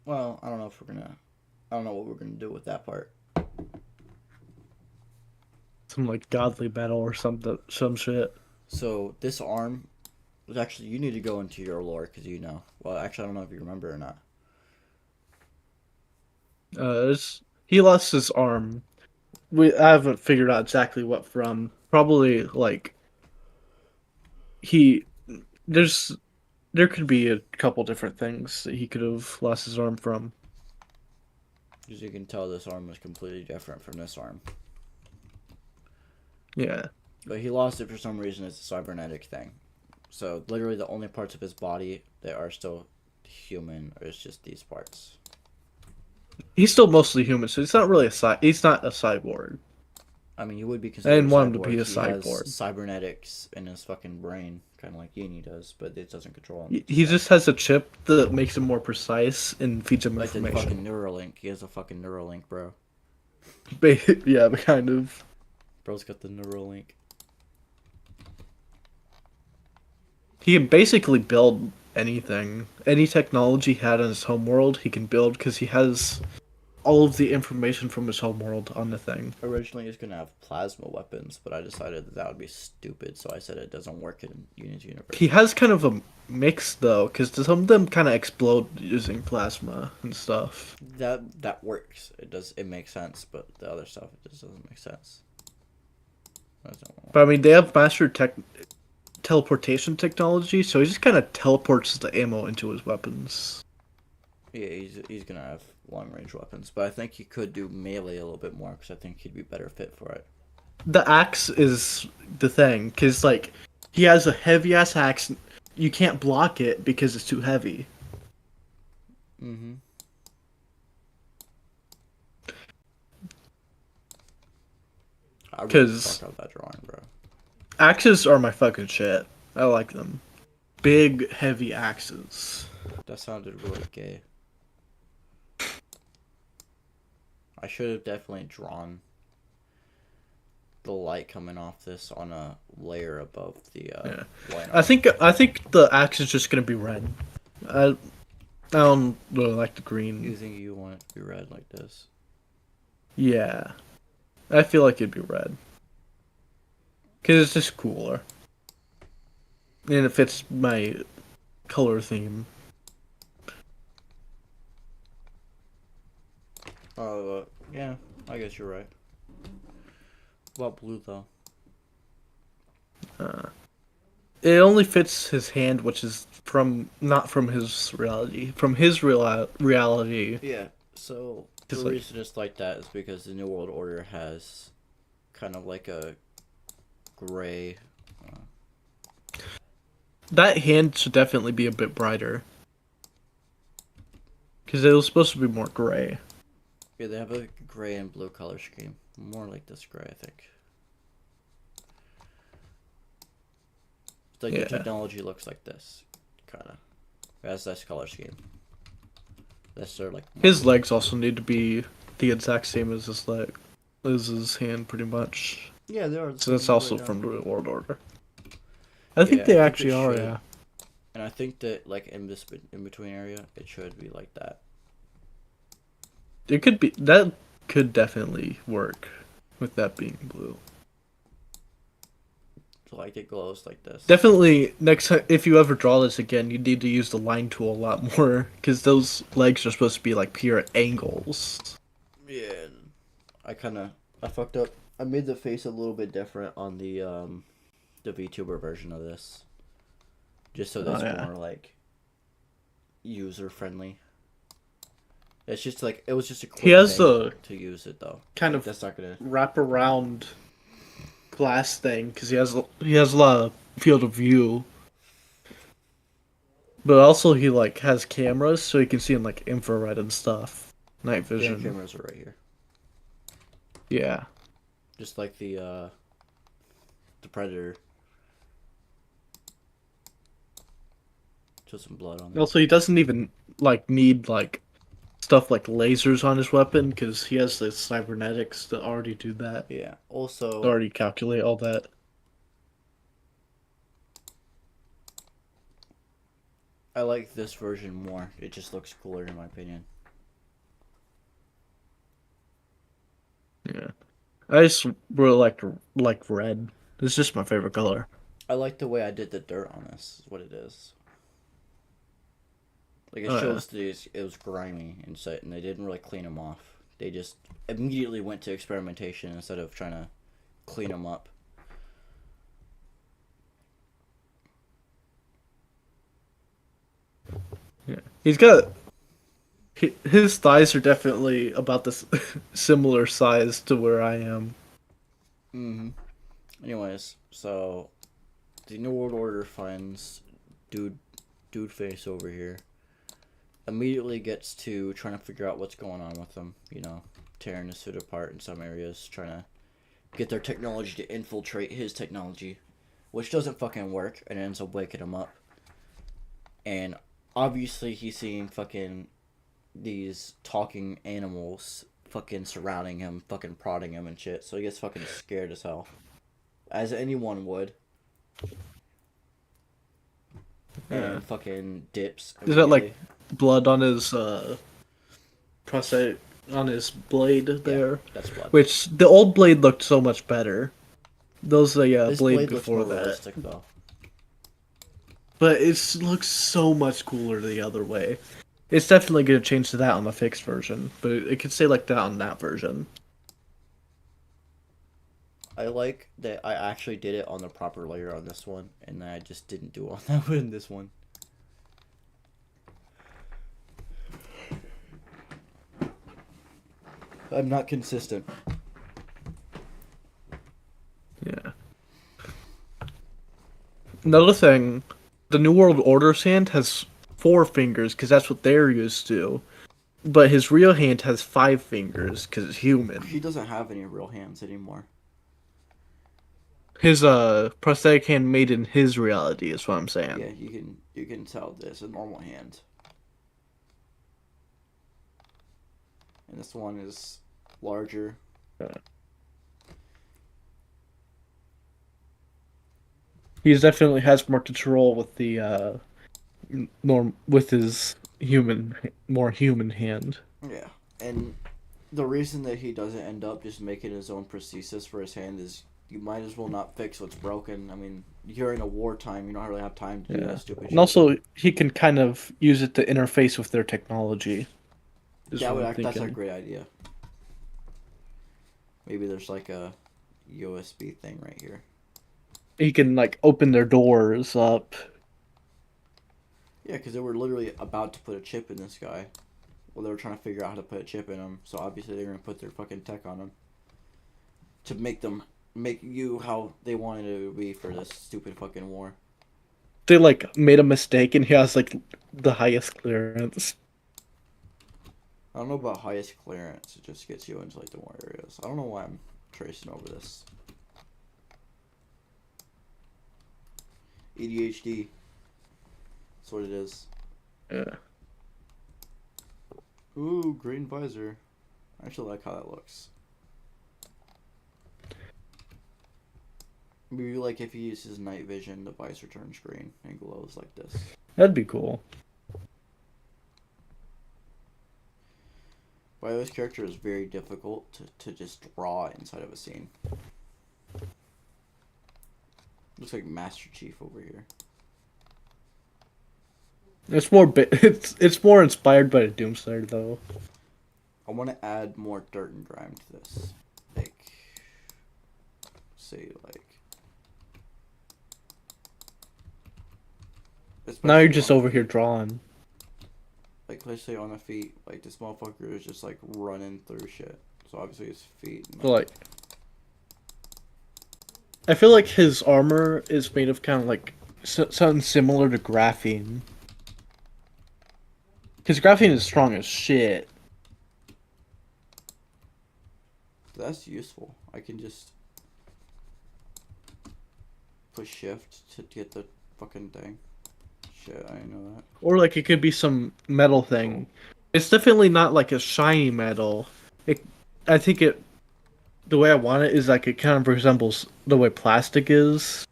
Well, I don't know if we're gonna. I don't know what we're gonna do with that part. Some like godly metal or something, some shit. So this arm was actually you need to go into your lore because you know. Well, actually, I don't know if you remember or not. He lost his arm. I haven't figured out exactly what from. Probably like he there's there could be a couple different things that he could have lost his arm from. As you can tell, this arm was completely different from this arm. Yeah. But he lost it for some reason. It's a cybernetic thing. So literally, the only parts of his body that are still human is just these parts. He's still mostly human, so he's not really he's not a cyborg. I mean, he would be I considered a didn't want him to be cyborg. a He has cyborg. cybernetics in his fucking brain, kind of like Yini does, but it doesn't control him. He just has a chip that makes him more precise and feeds him Like the fucking information. Neuralink. He has a fucking Neuralink, bro. Yeah, but kind of. Bro's got the Neuralink. He can basically build anything. Any technology he had in his homeworld, he can build because he has all of the information from his homeworld on the thing. Originally, he was gonna have plasma weapons, but I decided that would be stupid, so I said it doesn't work in Uni's He universe. has kind of a mix though, because some of them kind of explode using plasma and stuff. That works. It does. It makes sense, but the other stuff it just doesn't make sense. But I mean, they have mastered teleportation technology, so he just kind of teleports the ammo into his weapons. Yeah, he's gonna have long range weapons, but I think he could do melee a little bit more because I think he'd be better fit for it. The axe is the thing, because like he has a heavy ass axe. You can't block it because it's too heavy. Mm-hmm. I really Because fucked up that drawing, bro. axes are my fucking shit. I like them. Big, heavy axes. That sounded really gay. I should have definitely drawn the light coming off this on a layer above the Yeah, line I art. think I think the axe is just gonna be red. I don't really like the green. You think you want it to be red like this? Yeah, I feel like it'd be red because it's just cooler and it fits my color theme. Yeah, I guess you're right. What about blue though? Uh, it only fits his hand, which is from not from his reality. From his reality, Yeah, so the is like reason it's like that is because the New World Order has kind of like a gray. that hand should definitely be a bit brighter because it was supposed to be more gray. Yeah, they have a gray and blue color scheme. More like this gray, I think. It's like the Yeah, technology looks like this, kind of. It has this color scheme. That's their like His marketing. legs also need to be the exact same as his leg, as his hand, pretty much. Yeah, they are the So same that's as right also now. from the World Order. I think Yeah, I they think it actually are, should, yeah. and I think that like in this in between area, it should be like that. It could be that could definitely work with that being blue. So like it glows like this. Definitely next time if you ever draw this again, you need to use the line tool a lot more because those legs are supposed to be like pure angles. Yeah, I kind of I fucked up. I made the face a little bit different on the VTuber version of this, just so Oh that's yeah. more like user friendly. It's just like it was just a He quick has thing the to use it though. kind Like of that's not gonna. wrap around glass thing because he has a lot of field of view, but also he like has cameras so he can see in like infrared and stuff, night Yeah, vision. cameras are right here. Yeah. Just like the predator. Just some blood on there. Also, he doesn't even like need like stuff like lasers on his weapon because he has the cybernetics to already do that, Yeah. to Also, already calculate all that. I like this version more. It just looks cooler in my opinion. Yeah. I just really like red. It's just my favorite color. I like the way I did the dirt on this. Is what it is. Like it Oh yeah. shows these it was grimy and so and they didn't really clean them off. They just immediately went to experimentation instead of trying to clean them up. Yeah. He's got his thighs are definitely about this similar size to where I am. Mm-hmm. Anyways, so the New World Order finds dude dude face over here. Immediately gets to trying to figure out what's going on with them. You know, tearing his suit apart in some areas, trying to get their technology to infiltrate his technology, which doesn't fucking work, and ends up waking him up. And obviously, he's seeing fucking these talking animals fucking surrounding him, fucking prodding him and shit. So he gets fucking scared as hell, as anyone would, Yeah. and fucking dips Is that like immediately. blood on his prosthetic on his blade Yeah, there? that's blood. Which the old blade looked so much better. Those the This blade blade looks more before that. realistic though. But it looks so much cooler the other way. It's definitely going to change to that on the fixed version, but it could stay like that on that version. I like that I actually did it on the proper layer on this one, and then I just didn't do it on that one in this one. I'm not consistent. Yeah. Another thing, the New World Order's hand has 4 fingers because that's what they're used to, but his real hand has 5 fingers because it's human. He doesn't have any real hands anymore. His prosthetic hand made in his reality is what I'm Yeah, saying. you can tell this a normal hand, and this one is larger. He definitely has more control with the norm with his more human hand. Yeah, and the reason that he doesn't end up just making his own prosthesis for his hand is you might as well not fix what's broken. I mean, you're in a wartime. You don't really have time to do Yeah, that stupid and shit. also he can kind of use it to interface with their technology. Is That what would I'm act. That's a thinking. great idea. Maybe there's like a USB thing right here. He can like open their doors up. Yeah, because they were literally about to put a chip in this guy. Well, they were trying to figure out how to put a chip in him, so obviously they're gonna put their fucking tech on him to make you how they wanted it to be for this stupid fucking war. They like made a mistake, and he has like the highest clearance. I don't know about highest clearance. It just gets you into like the war areas. I don't know why I'm tracing over this. ADHD. That's what it is. Yeah. Ooh, green visor. I actually like how that looks. Maybe like if he uses night vision, the visor turns green and glows like this. That'd be cool. By the way, this character is very difficult to just draw inside of a scene. Looks like Master Chief over here. It's more it's more inspired by the Doomslayer though. I want to add more dirt and grime to this. Like, say like, Now you're especially just on the over here feet. drawing. Like, let's say on the feet, like this motherfucker is just like running through shit. So obviously his feet. So like, I feel like his armor is made of kind of like something similar to graphene. Because graphene is strong as shit. That's useful. I can just push shift to get the fucking thing. Shit, I didn't know that. Or like it could be some metal thing. It's definitely not like a shiny metal. It, I think it, the way I want it is like it kind of resembles the way plastic is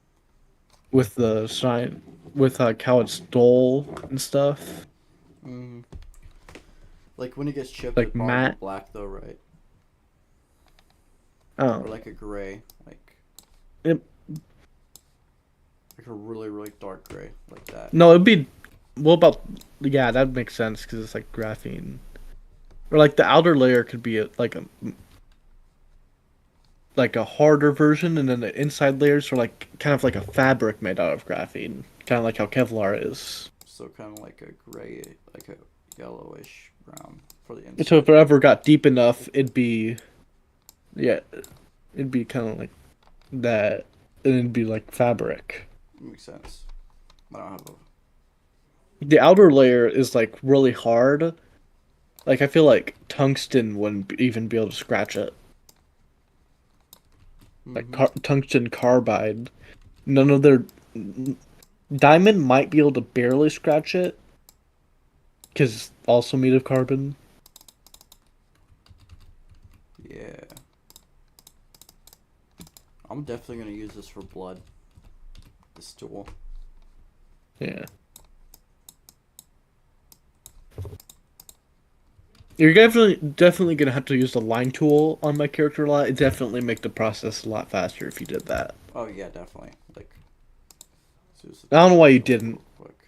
with the shine, with like how it's dull and stuff. Mm. Like when it gets chipped, Like it'd probably be matte. black though, right? Oh, Or like a gray, like it, like a really really dark gray, like that. no, it'd be. What about? Yeah, that makes sense because it's like graphene. Or like the outer layer could be like a harder version, and then the inside layers are like kind of like a fabric made out of graphene, kind of like how Kevlar is. So kind of like a gray, like a yellowish brown for the So inside. if it ever got deep enough, it'd be, yeah, it'd be kind of like that, and it'd be like fabric. Makes sense. I don't have a. The outer layer is like really hard. Like I feel like tungsten wouldn't even be able to scratch it. Like Mm-hmm. tungsten carbide, none of their diamond might be able to barely scratch it because also made of carbon. Yeah. I'm definitely gonna use this for blood. This tool. Yeah. You're definitely gonna have to use the line tool on my character a lot. It definitely make the process a lot faster if you did that. Oh yeah, definitely. Like, let's use the I don't know why you tutorial didn't. real quick.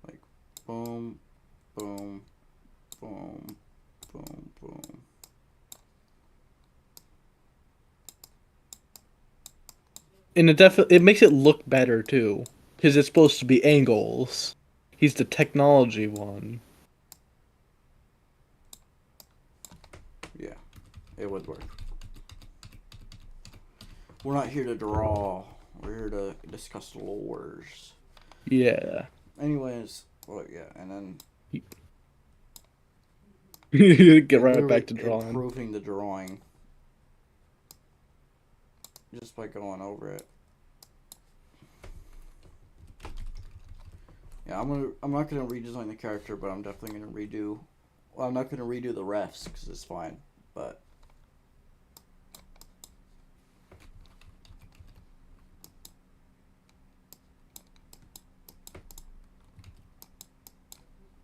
Like, boom, boom, boom, boom, boom. And it makes it look better too, because it's supposed to be angles. He's the technology one. Yeah, it would work. We're not here to draw. We're here to discuss lores. Yeah. Anyways, well, yeah, and then Get like right literally back to drawing. improving the drawing just by going over it. Yeah, I'm not gonna redesign the character, but I'm definitely gonna redo. Well, I'm not gonna redo the refs because it's fine, but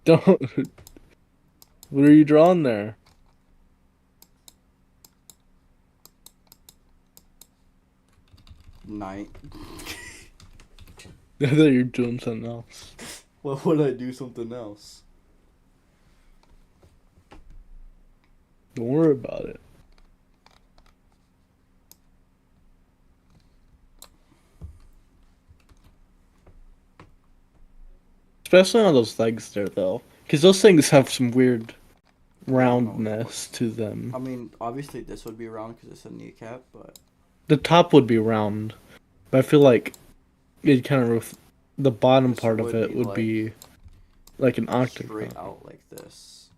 Don't. What are you drawing there? night. I thought you were doing something else. Why would I do something else? Don't worry about it. Especially on those legs there, though. Because those things have some weird Yeah, I don't know what. roundness to them. I mean, obviously this would be around because it's a kneecap, but The top would be round, but I feel like it kind of the bottom this part of would it be would like be like an octagon. straight out like this,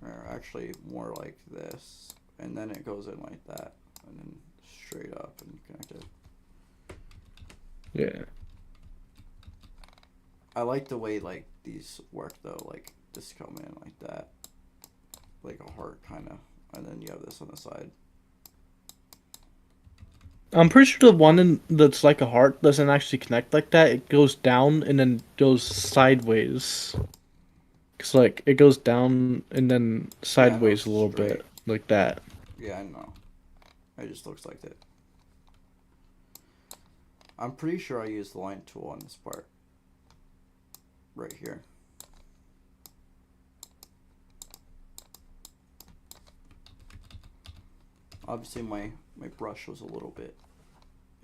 or actually more like this, and then it goes in like that, and then straight up and connected. Yeah. I like the way like these work though. Like this come in like that, like a heart kind of, and then you have this on the side. I'm pretty sure the one that's like a heart doesn't actually connect like that. It goes down and then goes sideways. Cause like it goes down and then Yeah, I know sideways it's a little bit straight. like that. Yeah, I know. It just looks like that. I'm pretty sure I used the line tool on this part. Right here. Obviously my brush was a little bit,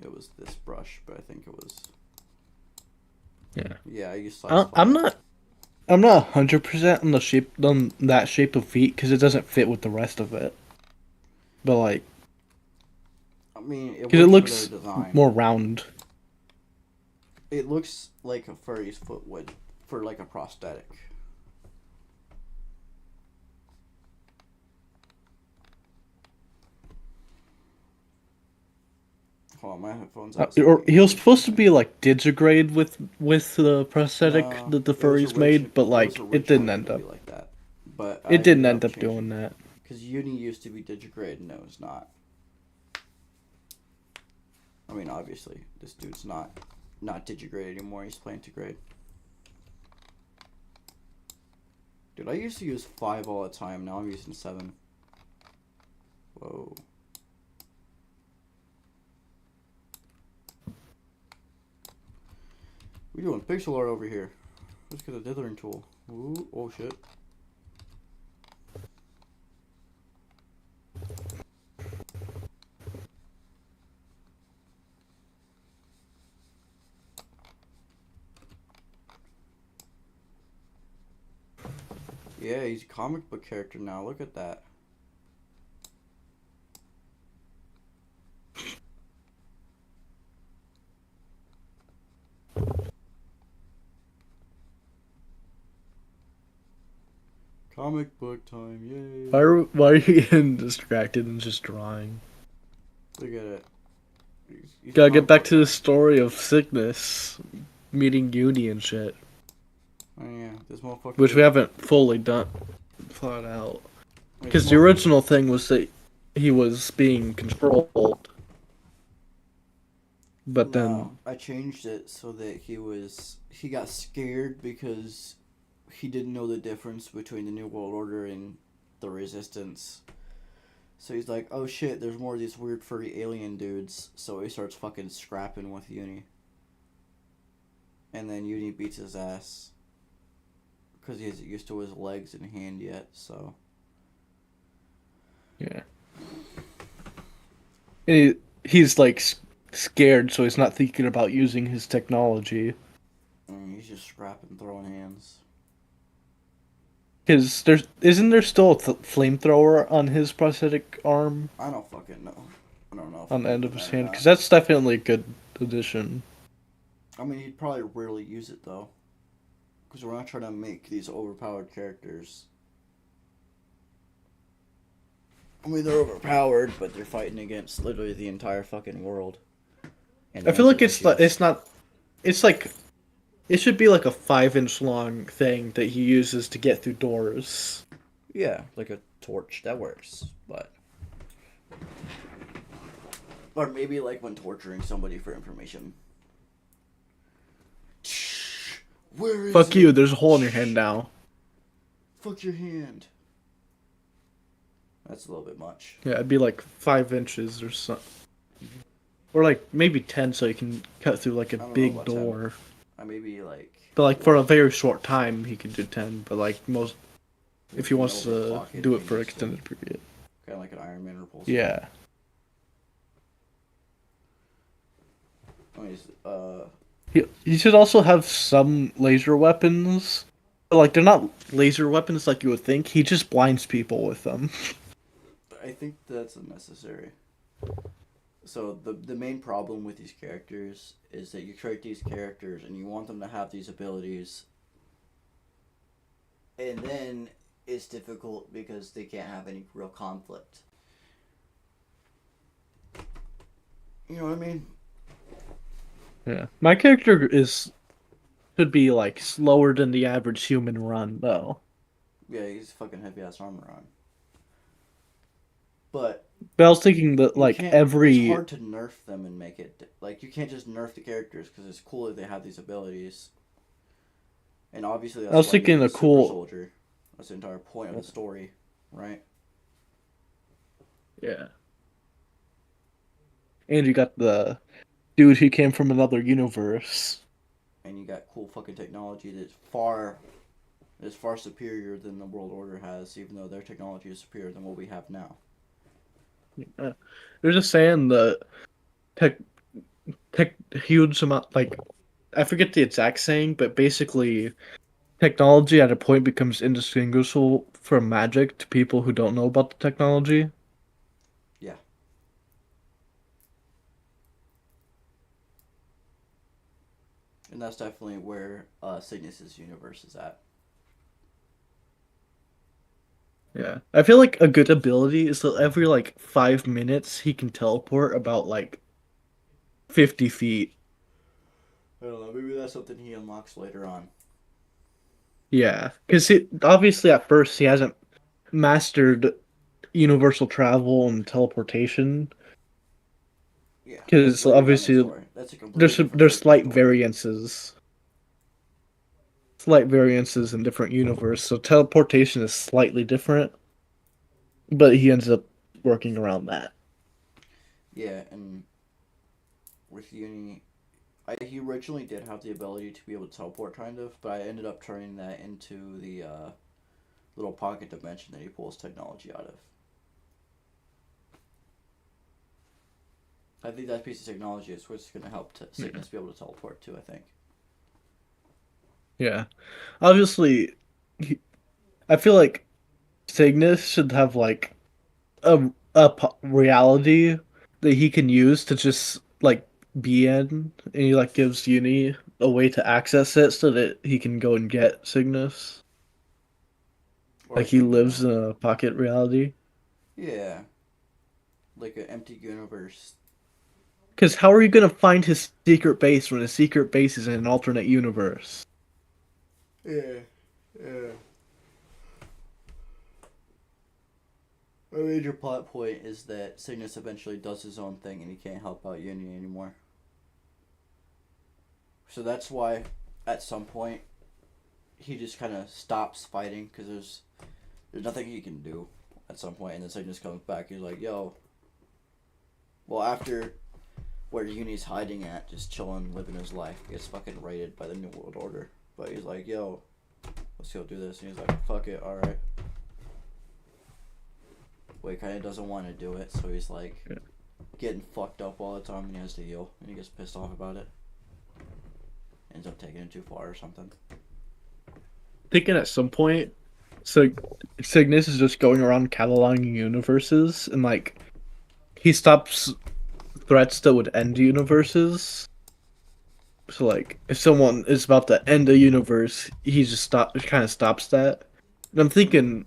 it was this brush, but I think it was, Yeah. yeah, I used size I'm 5. not. I'm not 100% on the shape on that shape of feet because it doesn't fit with the rest of it. But like, I mean, it because it works for their looks design. more round. It looks like a furry's foot would for like a prosthetic. Hold on, my headphones have Or something he was supposed to interesting. be like digigrade with the prosthetic No, that the furries made, but it was like it didn't originally end gonna be up. like that, but It I didn't ended end up up changing doing that. because Uni used to be digigrade and no, it's not. I mean, obviously, this dude's not digigrade anymore. He's plantigrade. Dude, I used to use 5 all the time. Now I'm using 7. Whoa. We doing pixel art over here. Let's get a dithering tool. Ooh, oh shit. Yeah, he's a comic book character now. Look at that. Comic book time, yay. Why are you getting distracted and just drawing? Look at it. He's a Gotta get comic back book to the guy. story of sickness, meeting Uni and shit, Oh yeah, this which we motherfucker. haven't fully done, thought out. This Because the motherfucker. original thing was that he was being controlled, but No, then I changed it so that he got scared because he didn't know the difference between the New World Order and the Resistance. So he's like, oh shit, there's more of these weird furry alien dudes. So he starts fucking scrapping with Uni. And then Uni beats his ass. Because he isn't used to his legs and hand yet, so. yeah, he's like scared, so he's not thinking about using his technology. And he's just scrapping, throwing hands. Because there's isn't there still a flamethrower on his prosthetic arm I don't fucking know. I don't know if on I'm the end of using his that or hand? Because not. that's definitely a good addition. I mean, he'd probably rarely use it though. Because we're not trying to make these overpowered characters. I mean, they're overpowered, but they're fighting against literally the entire fucking world. And I feel like answering machines. it's not it's like it should be like a 5 inch long thing that he uses to get through doors. Yeah, like a torch. That works. But. Or maybe like when torturing somebody for information. Where is Fuck you, it? there's a hole in your hand now. Fuck your hand. That's a little bit much. Yeah, it'd be like 5 inches or something. Or like maybe 10 so you can cut through like a I don't know big about 10. door. I maybe like But like for 4. a very short time he could do 10, but like most if If he you can wants to overclock it do if it he for an needs to. extended period. Kind of like an Iron Man repulsor. Yeah. Oh, he's, He should also have some laser weapons. But like they're not laser weapons like you would think. He just blinds people with them. I think that's unnecessary. So the main problem with these characters is that you create these characters and you want them to have these abilities, and then it's difficult because they can't have any real conflict. You know what I mean? Yeah. My character is Should be like slower than the average human run though. Yeah, he's fucking heavy ass armor on. But But I was thinking that you like can't. It's every hard to nerf them and make it like you can't just nerf the characters because it's cool that they have these abilities. And obviously I that's was why you thinking need a a super cool soldier. That's the entire point of the story, right? yeah. And you got the dude who came from another universe. And you got cool fucking technology that's far superior than the world order has, even though their technology is superior than what we have now. Uh, they're just saying the tech tech huge amount like I forget the exact saying, but basically technology at a point becomes indistinguishable from magic to people who don't know about the technology. Yeah, and that's definitely where Cygnus's universe is at. Yeah. I feel like a good ability is that every like 5 minutes he can teleport about like 50 feet. I don't know. Maybe that's something he unlocks later on. Yeah. Because obviously at first he hasn't mastered universal travel and teleportation. Yeah, that's Because later down the obviously story. That's a completely there's different there's character story. slight variances in different universe. So teleportation is slightly different, but he ends up working around that. Yeah, and with Uni, he originally did have the ability to be able to teleport, kind of, but I ended up turning that into the little pocket dimension that he pulls technology out of. I think that piece of technology is what's going to help Yeah. Cygnus be able to teleport too. I think. Yeah. Obviously, he, I feel like Cygnus should have like reality that he can use to just like be in, and he like gives Uni a way to access it so that he can go and get Cygnus. Or Like he like lives in a pocket reality. yeah, like an empty universe. Because how are you gonna find his secret base when his secret base is in an alternate universe? Yeah, yeah. A major plot point is that Cygnus eventually does his own thing and he can't help out Uni anymore. So that's why, at some point, he just kind of stops fighting because there's nothing he can do at some point, and then Cygnus comes back. He's like, "Yo, well after where Uni's hiding at, just chilling, living his life, gets fucking raided by the New World Order." But he's like, "Yo, let's go do this," and he's like, "Fuck it, all right." Well, he kind of doesn't want to do it, so he's like Yeah. getting fucked up all the time, and he has to heal, and he gets pissed off about it. Ends up taking it too far or something. Thinking at some point, so Cygnus is just going around cataloging universes, and like he stops threats that would end universes. So like if someone is about to end a universe, he just kind of stops that. And I'm thinking,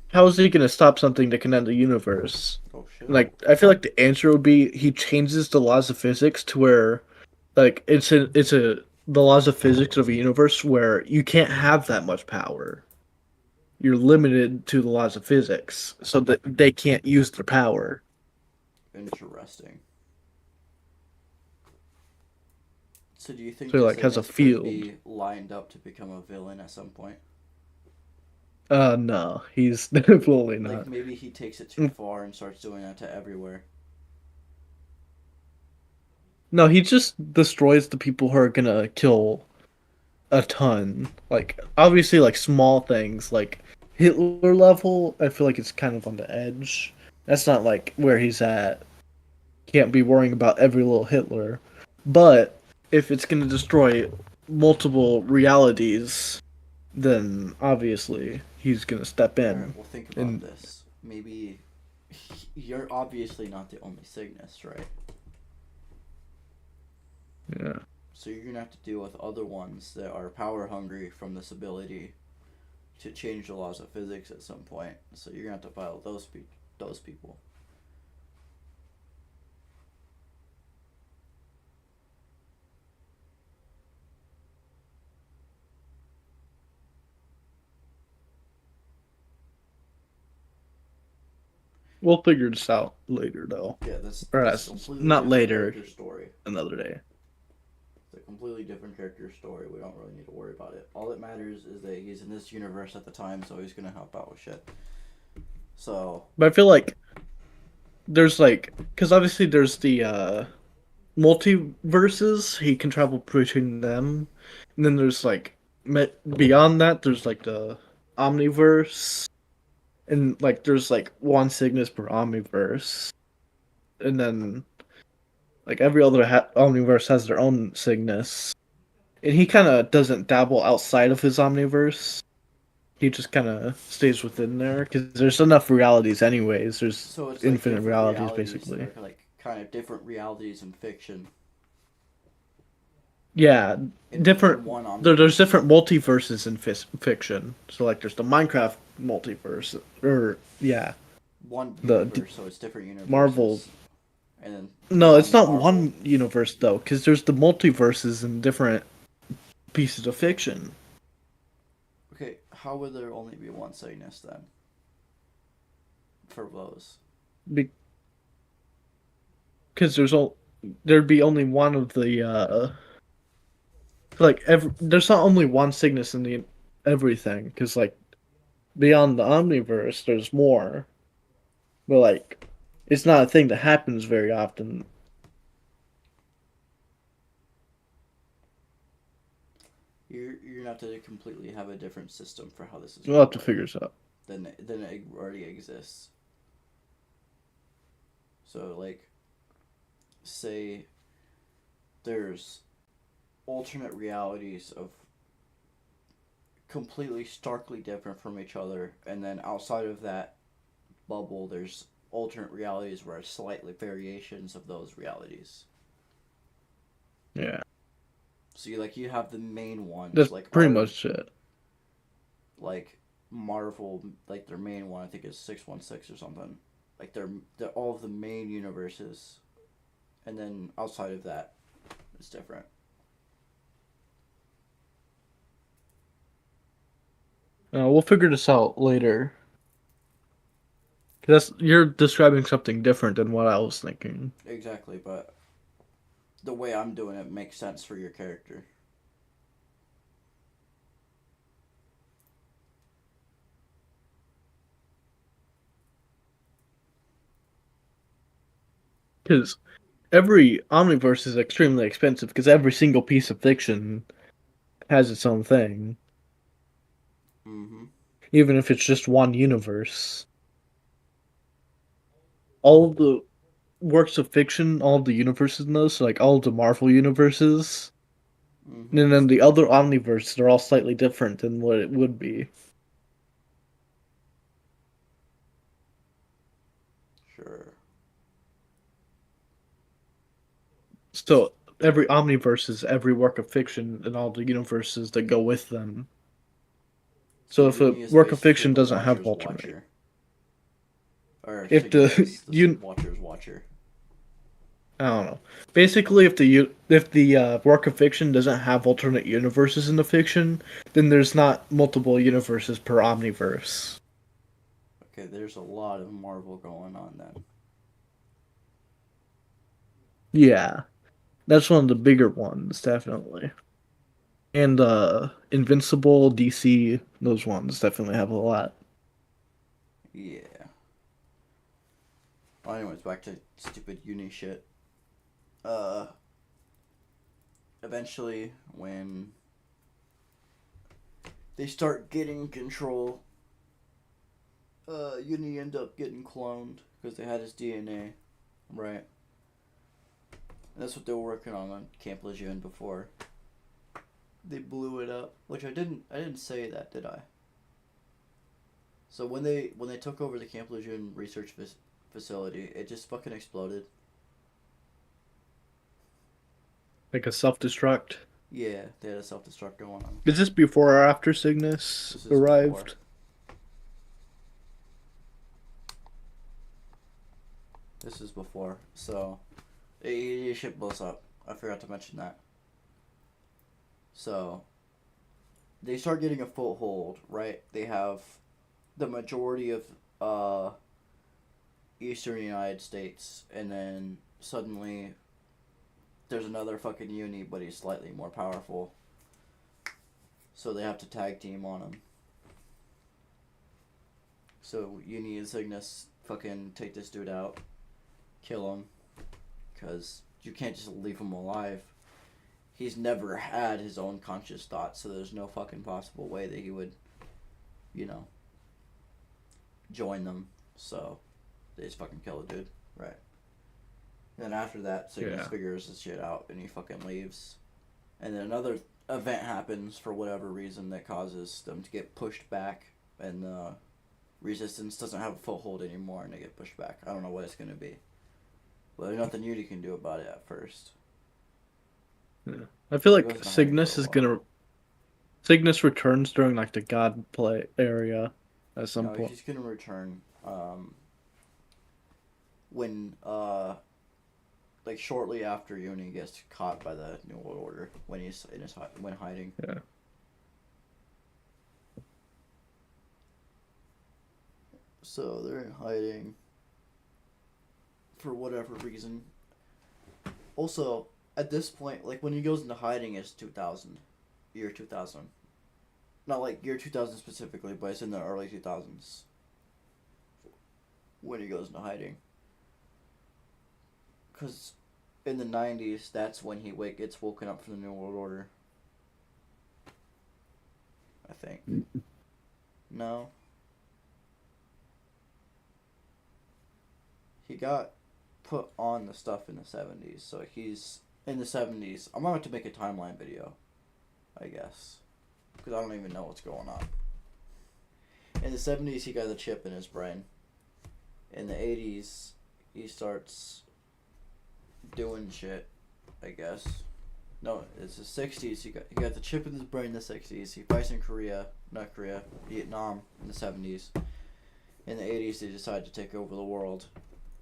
how is he gonna stop something that can end a universe? Oh shit. Like I feel like the answer would be he changes the laws of physics to where like it's a the laws of physics of a universe where you can't have that much power. You're limited to the laws of physics so that they can't use their power. Interesting. So do you think So he that like has a Cygnus could field. be lined up to become a villain at some point? No, he's definitely Like not. maybe he takes it too far and starts doing that to everywhere. No, he just destroys the people who are gonna kill a ton. Like obviously like small things like Hitler level, I feel like it's kind of on the edge. That's not like where he's at. Can't be worrying about every little Hitler. But if it's gonna destroy multiple realities, then obviously he's gonna step All right, in. well think about And this. Maybe you're obviously not the only Cygnus, right? yeah. So you're gonna have to deal with other ones that are power hungry from this ability to change the laws of physics at some point. So you're gonna have to battle those people. We'll figure this out later, though. Yeah, this Or this is a that's completely not different later, character story. another day. It's a completely different character story. We don't really need to worry about it. All that matters is that he's in this universe at the time, so he's gonna help out with shit. So But I feel like there's like, because obviously there's the multiverses. He can travel between them, and then there's like beyond that. There's like the omniverse, and like there's like one sickness per omniverse, and then like every other omniverse has their own sickness. And he kind of doesn't dabble outside of his omniverse. He just kind of stays within there because there's enough realities, anyways. There's so it's like infinite different realities, realities that basically. are like kind of different realities in fiction Yeah, in different. one There's omniverse. different multiverses in fiction. So like, there's the Minecraft multiverse, or yeah, One the universe, so it's different Marvel. universes, and then No, it's beyond not Marvel. one universe though, because there's the multiverses in different pieces of fiction. Okay, how would there only be one Cygnus then for those? Because there'd be only one of the there's not only one Cygnus in the everything. Because like beyond the omniverse, there's more. But like, it's not a thing that happens very often. You're gonna have to completely have a different system for how this is We'll gonna have to work figure this out. than it already exists. So like, say there's alternate realities of completely starkly different from each other, and then outside of that bubble, there's alternate realities where slightly variations of those realities. Yeah, So you have the main ones that's like pretty our much it. like Marvel, like their main one I think is 616 or something. Like they're all of the main universes, and then outside of that, it's different. We'll figure this out later. That's you're describing something different than what I was thinking. Exactly, but the way I'm doing it makes sense for your character. Because every omniverse is extremely expensive. Because every single piece of fiction has its own thing, Mm-hmm. even if it's just one universe. All of the works of fiction, all of the universes in those, so like all of the Marvel universes, Mm-hmm. and then the other omniverse, they're all slightly different than what it would be. Sure. So every omniverse is every work of fiction and all the universes that go with them. So So if a Uni is work of basically fiction the doesn't have Watcher's alternate, Watcher, or if Cygnus the is the you Watcher's Watcher. I don't know. Basically, if the work of fiction doesn't have alternate universes in the fiction, then there's not multiple universes per omniverse. Okay, there's a lot of Marvel going on then. Yeah, that's one of the bigger ones, definitely. And Invincible, DC, those ones definitely have a lot. Yeah. Well, anyways, back to stupid uni shit. Uh, Eventually, when they start getting control, Uni end up getting cloned because they had his DNA, right? And that's what they were working on Camp Lejeune before they blew it up. Which I didn't say that, did I? So when they took over the Camp Lejeune research facility, it just fucking exploded. Like a self-destruct. Yeah, they had a self destruct going on. Is this before or after Cygnus This is before. arrived? This is before. So, ship blows up. I forgot to mention that. So, they start getting a foothold, right? They have the majority of uh, eastern United States, and then suddenly there's another fucking uni, but he's slightly more powerful. So they have to tag team on him. So Uni and Cygnus fucking take this dude out, kill him, because you can't just leave him alive. He's never had his own conscious thoughts, so there's no fucking possible way that he would, you know, join them. So they just fucking kill the dude. Right. Then after that, Cygnus Yeah. figures his shit out and he fucking leaves. And then another event happens for whatever reason that causes them to get pushed back, and Resistance doesn't have a foothold anymore, and they get pushed back. I don't know what it's gonna be, but there's nothing Yuri can do about it at first. Yeah. I feel So he like goes into hiding for a while. Cygnus returns during like the God play area at some No, point. he's gonna return when like shortly after Uni gets caught by the New World Order when he's in his when hiding. Yeah. So they're in hiding for whatever reason. Also, at this point, like when he goes into hiding, it's 2000, year 2000. Not like year 2000 specifically, but it's in the early 2000s when he goes into hiding. Because in the 90s, that's when he gets woken up from the New World Order. I think. No. He got put on the stuff in the 70s, so he's in the 70s. I'm going to make a timeline video, I guess. Because I don't even know what's going on. In the 70s, he got a chip in his brain. In the 80s, he starts doing shit, I guess. No, it's the 60s. He got the chip in his brain in the 60s. He fights in Vietnam in the 70s. In the 80s, they decide to take over the world.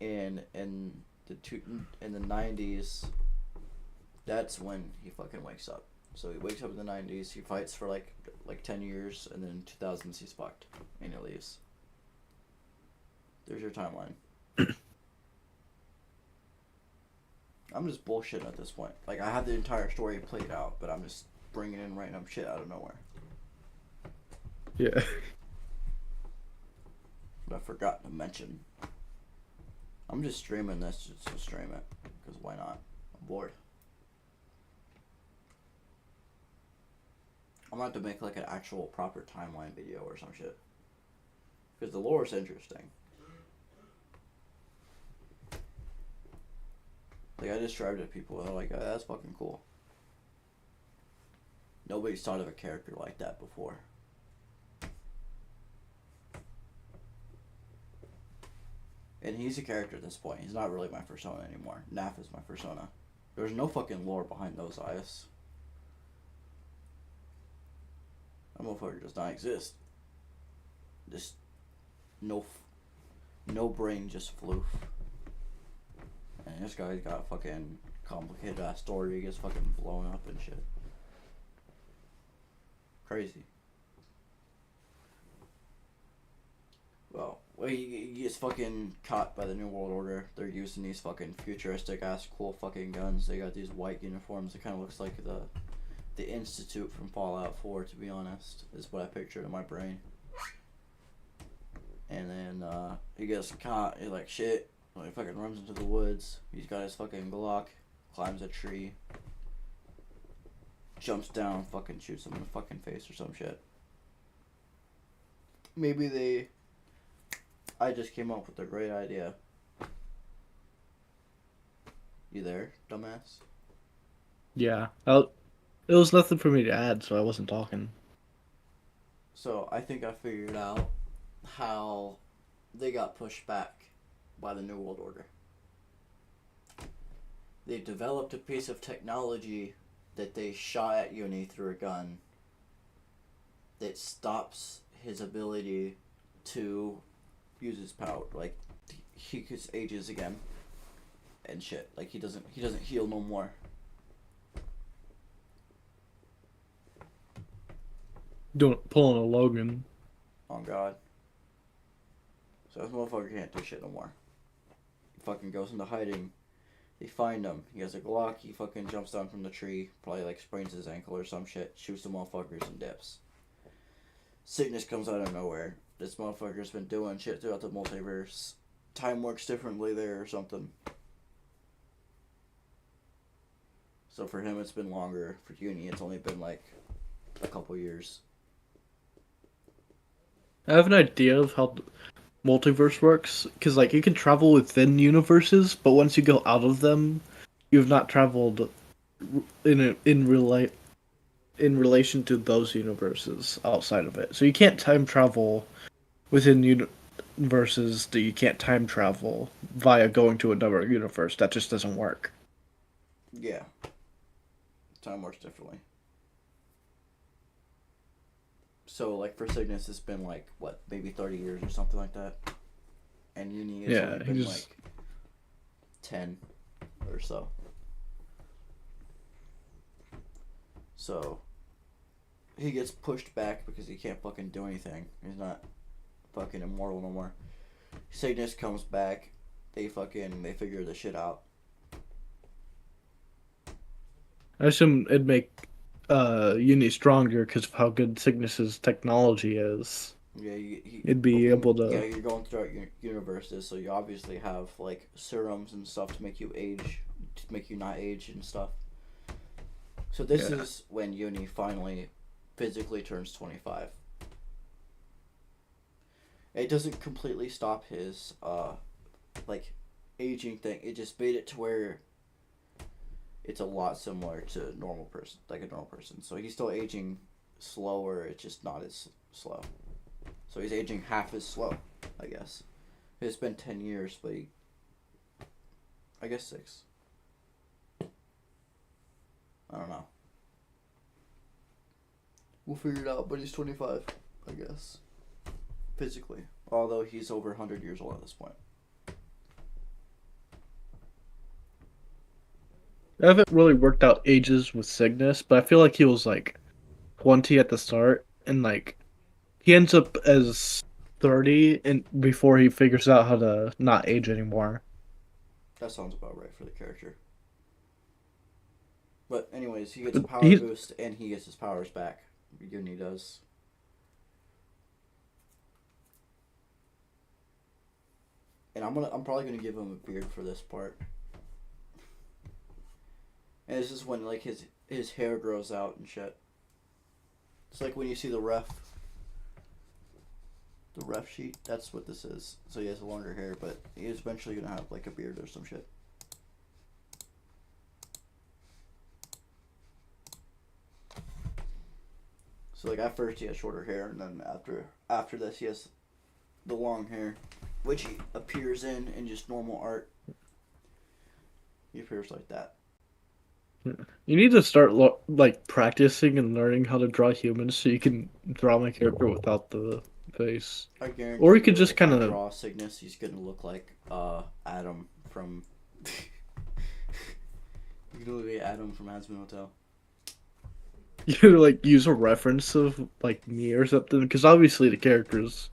In the 90s, that's when he fucking wakes up. So he wakes up in the 90s. He fights for like 10 years, and then in 2000s he's fucked and he leaves. There's your timeline. I'm just bullshitting at this point. Like, I have the entire story played out, but I'm just bringing in random shit out of nowhere. Yeah. But I forgot to mention. I'm just streaming this just to stream it. Because why not? I'm bored. I'm going to have to make like an actual proper timeline video or some shit. Because the lore is interesting. Like, I described it to people, and they're like, oh, that's fucking cool. Nobody's thought of a character like that before. And he's a character at this point. He's not really my Fursona anymore. Naf is my Fursona. There's no fucking lore behind those eyes. That motherfucker does not exist. Just no brain, just floof. And this guy's got a fucking complicated ass story. He gets fucking blown up and shit. Crazy. Well, he gets fucking caught by the New World Order. They're using these fucking futuristic ass cool fucking guns. They got these white uniforms. It kind of looks like the Institute from Fallout 4, to be honest, is what I pictured in my brain. And then he gets caught. He's like, shit. He fucking runs into the woods. He's got his fucking Glock, climbs a tree, jumps down, fucking shoots him in the fucking face or some shit. Maybe I just came up with a great idea. You there, dumbass? Yeah. It was nothing for me to add, so I wasn't talking. So I think I figured out how they got pushed back by the New World Order. They developed a piece of technology that they shot at Uni through a gun that stops his ability to use his power. Like, he just ages again and shit. Like, he doesn't heal no more. Pulling a Logan. On God. So this motherfucker can't do shit no more. fucking goes into hiding. They find him. He has a Glock. He fucking jumps down from the tree. Probably like sprains his ankle or some shit. Shoots the motherfuckers and dips. Cygnus comes out of nowhere. This motherfucker's been doing shit throughout the multiverse. Time works differently there or something. So for him, it's been longer. For Uni, it's only been like a couple years. I have an idea of how multiverse works because like you can travel within universes, but once you go out of them, you've not traveled in relation to those universes outside of it. So you can't time travel within universes that you can't time travel via going to another universe. That just doesn't work. Yeah, time works differently. So like for Cygnus, it's been like what, maybe 30 years or something like that, and Uni it's only Yeah, been like 10 or so. So he gets pushed back because he can't fucking do anything. He's not fucking immortal no more. Cygnus comes back. They figure the shit out. I assume it'd make Uni stronger because of how good Cygnus's technology is. Yeah, It'd I be mean, able yeah, to. you're going throughout universes, so you obviously have like serums and stuff to make you age, to make you not age and stuff. So this Yeah. is when Uni finally physically turns 25. It doesn't completely stop his like aging thing. It just made it to where it's a lot similar to normal person, like a normal person. So he's still aging slower. It's just not as slow. So he's aging half as slow, I guess. It's been 10 years, but I guess 6. I don't know. We'll figure it out. But he's 25, I guess, physically. Although he's over 100 years old at this point. I haven't really worked out ages with Cygnus, but I feel like he was like 20 at the start, and like he ends up as 30 and before he figures out how to not age anymore. That sounds about right for the character. But anyways, he gets a But power he boost and he gets his powers back. Uni does. And I'm probably gonna give him a beard for this part. And this is when like his hair grows out and shit. It's like when you see the ref sheet. That's what this is. So he has longer hair, but he's eventually gonna have like a beard or some shit. So like at first he has shorter hair, and then after this he has the long hair, which he appears in just normal art. He appears like that. You need to start like practicing and learning how to draw humans so you can draw my character without the face. I Or guarantee you could you, just if kind I of draw Cygnus, he's gonna look like Adam from. He's gonna look like Adam from Hazbin Hotel. you like use a reference of like me or something because obviously the character's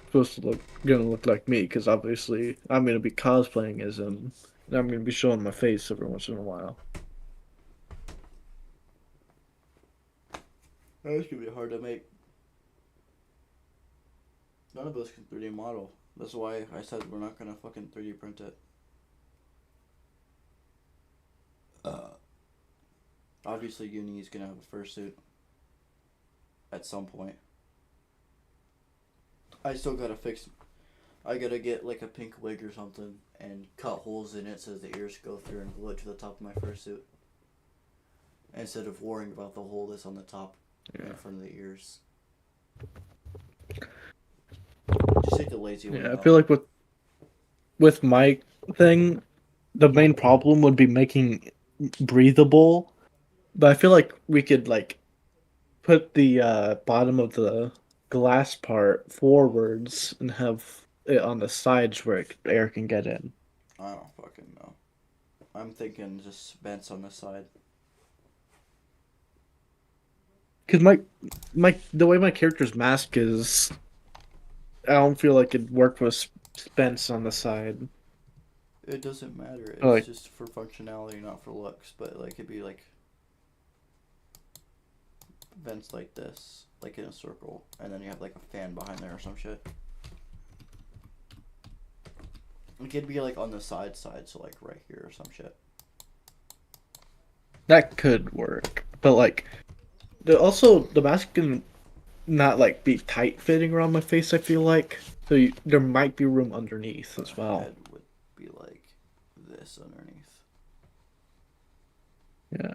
supposed to look gonna look like me because obviously I'm gonna be cosplaying as him and I'm gonna be showing my face every once in a while. That's gonna be hard to make. None of us can 3D model. That's why I said we're not gonna fucking 3D print it. Uh, Obviously, Uni is gonna have a fursuit at some point. I still gotta fix. I gotta get like a pink wig or something and cut holes in it so the ears go through and glue it to the top of my fursuit. Instead of worrying about the hole that's on the top in Yeah. front of the ears. Just take the lazy way Yeah, I out. feel like with my thing, the main problem would be making breathable, but I feel like we could like put the bottom of the glass part forwards and have it on the sides where air can get in. I don't fucking know. I'm thinking just vents on the side. Because my the way my character's mask is, I don't feel like it'd work with Spence on the side. It doesn't matter. It's Like just for functionality, not for looks. But like it'd be like vents like this, like in a circle, and then you have like a fan behind there or some shit. It could be like on the side, so like right here or some shit. that could work, but like the mask can not like be tight fitting around my face. I feel like there might be room underneath The as well. head would be like this underneath. Yeah.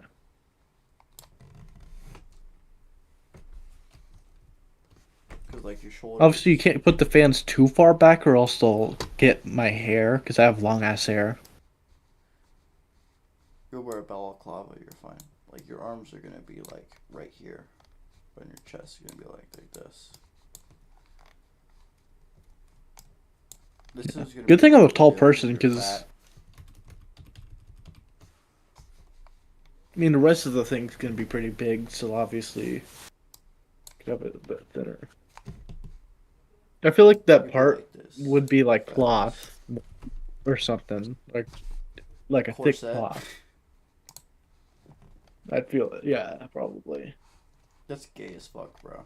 Cause like your Obviously, you shoulders. can't put the fans too far back, or else they'll get my hair because I have long ass hair. You'll wear a balaclava, you're fine. Like your arms are gonna be like right here, and your chest is gonna be like this. This Yeah. is gonna Good be thing I'm a really tall good if person you're because fat. I mean the rest of the thing's gonna be pretty big, so obviously could have it a bit thinner. I feel like that You'd be part like this would be with like feathers. cloth or something, like a thick Corset. cloth. I'd feel it. Yeah, probably. That's gay as fuck, bro.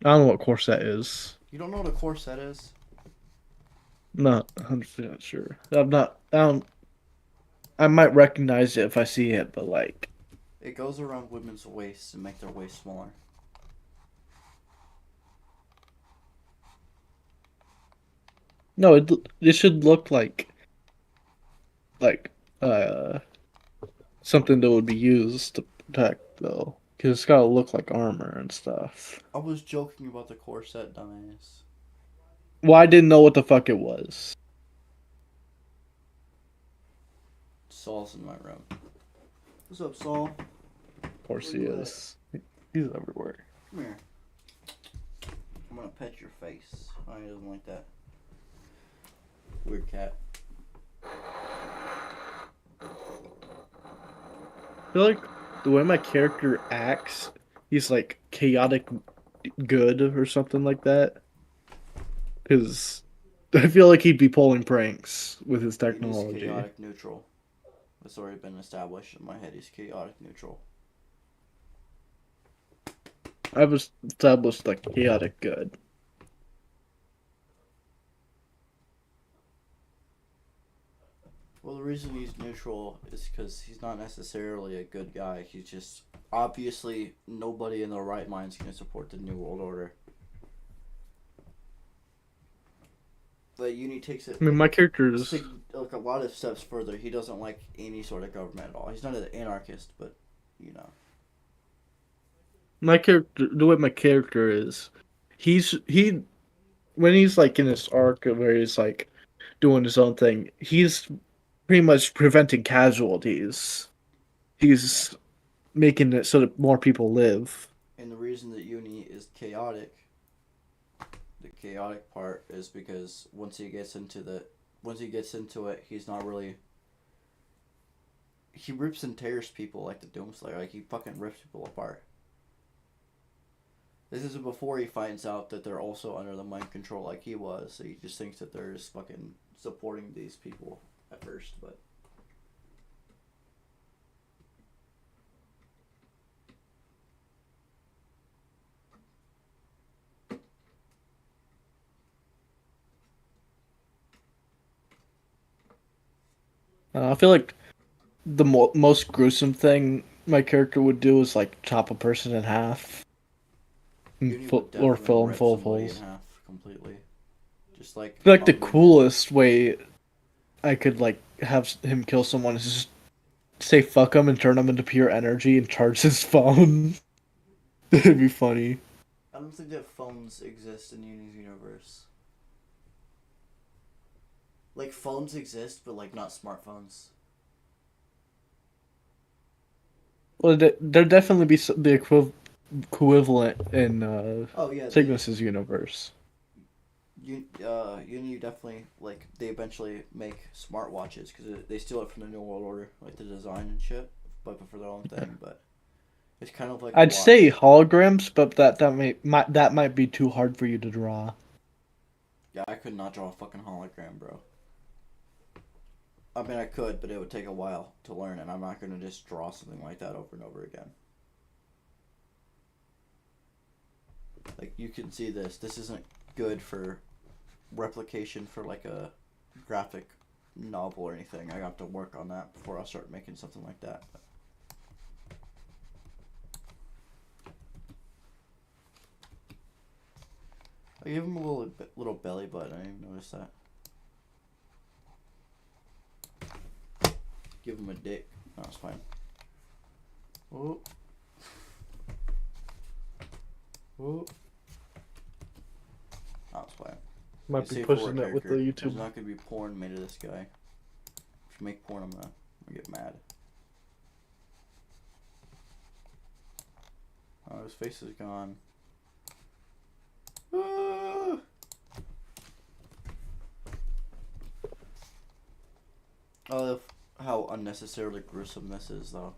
I don't know what corset is. You don't know what a corset is? Not 100% sure. I'm not. I don't. I might recognize it if I see it, but like, It goes around women's waists and make their waist smaller. no, it should look like uh something that would be used to protect though, because it's gotta look like armor and stuff. I was joking about the corset, dumbass. Well, I didn't know what the fuck it was. Saul's in my room. What's up, Saul? Of course Where he you at? is. He's everywhere. Come here. I'm gonna pet your face. Oh, he doesn't like that. Weird cat. I feel like the way my character acts, he's like chaotic good or something like that. Because I feel like he'd be pulling pranks with his He's technology. chaotic neutral. That's already been established in my head. He's chaotic neutral. I've established like chaotic good. Well, the reason he's neutral is because he's not necessarily a good guy. He's just obviously nobody in their right mind is going to support the New World Order. But Uni takes it I mean, my character is like a lot of steps further. He doesn't like any sort of government at all. He's not an anarchist, but you know. my character. The way my character is, he when he's like in this arc where he's like doing his own thing, he's pretty much preventing casualties. Yeah. He's making it so that more people live. And the reason that Uni is chaotic, the chaotic part is because once he gets into it, he's not really. He rips and tears people like the Doomslayer. Like he fucking rips people apart. This is before he finds out that they're also under the mind control like he was. So he just thinks that they're just fucking supporting these people at first, but I feel like the most gruesome thing my character would do is like chop a person in half and Uni would or definitely fill him rip full of somebody in holes. half completely. Just like I feel like how the you did. coolest way I could like have him kill someone is just say fuck him and turn him into pure energy and charge his phone. That'd be funny. I don't think that phones exist in Uni's universe. Like phones exist, but like not smartphones. Well, there definitely be the equivalent in Oh yeah, Cygnus's universe. Uni definitely like they eventually make smartwatches because they steal it from the New World Order, like the design and shit, but for their own thing. But it's kind of like a I'd say watch. holograms, but that might be too hard for you to draw. Yeah, I could not draw a fucking hologram, bro. I mean, I could, but it would take a while to learn, and I'm not going to just draw something like that over and over again. Like, you can see this. This isn't good for replication for, like, a graphic novel or anything. I got to work on that before I start making something like that. I gave him a little belly button. I didn't even notice that. Give him a dick. No, it's fine. Oh. Oh. Oh, it's fine. Might be pushing it with the There's YouTube. not gonna be porn made of this guy. If you make porn, I'm gonna get mad. Oh, his face is gone. Ah! I love how unnecessarily gruesome this is, though.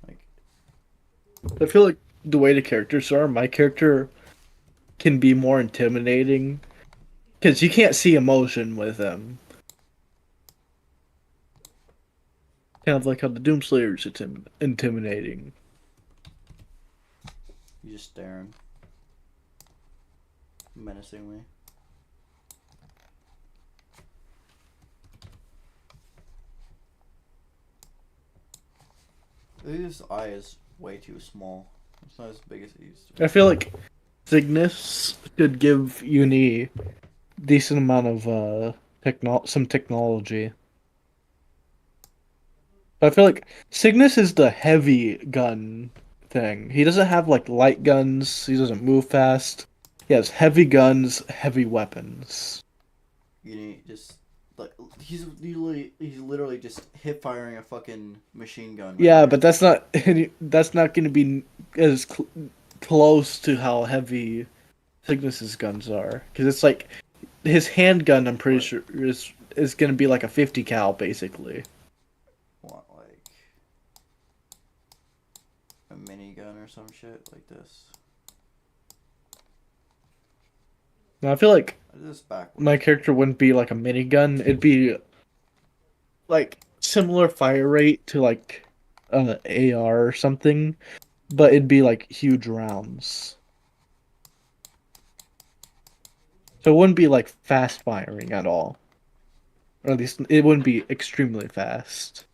Like, I feel like the way the characters are, my character can be more intimidating because you can't see emotion with them. Kind of like how the Doomslayer's intimidating. he's just staring menacingly. His eye is way too small. It's not as big as it used to I be. feel like Cygnus could give Uni decent amount of some technology. But I feel like Cygnus is the heavy gun thing. He doesn't have like light guns. He doesn't move fast. He has heavy guns, heavy weapons. You need just like he's literally just hip firing a fucking machine gun right Yeah, there. but that's not going to be as close to how heavy Cygnus's guns are because it's like his handgun. I'm pretty Right. sure is going to be like a 50 cal basically. Want like a minigun or some shit like this. Now I feel like I did this backwards. my character wouldn't be like a minigun. It'd be like similar fire rate to like an AR or something, but it'd be like huge rounds. So it wouldn't be like fast firing at all. Or at least it wouldn't be extremely fast.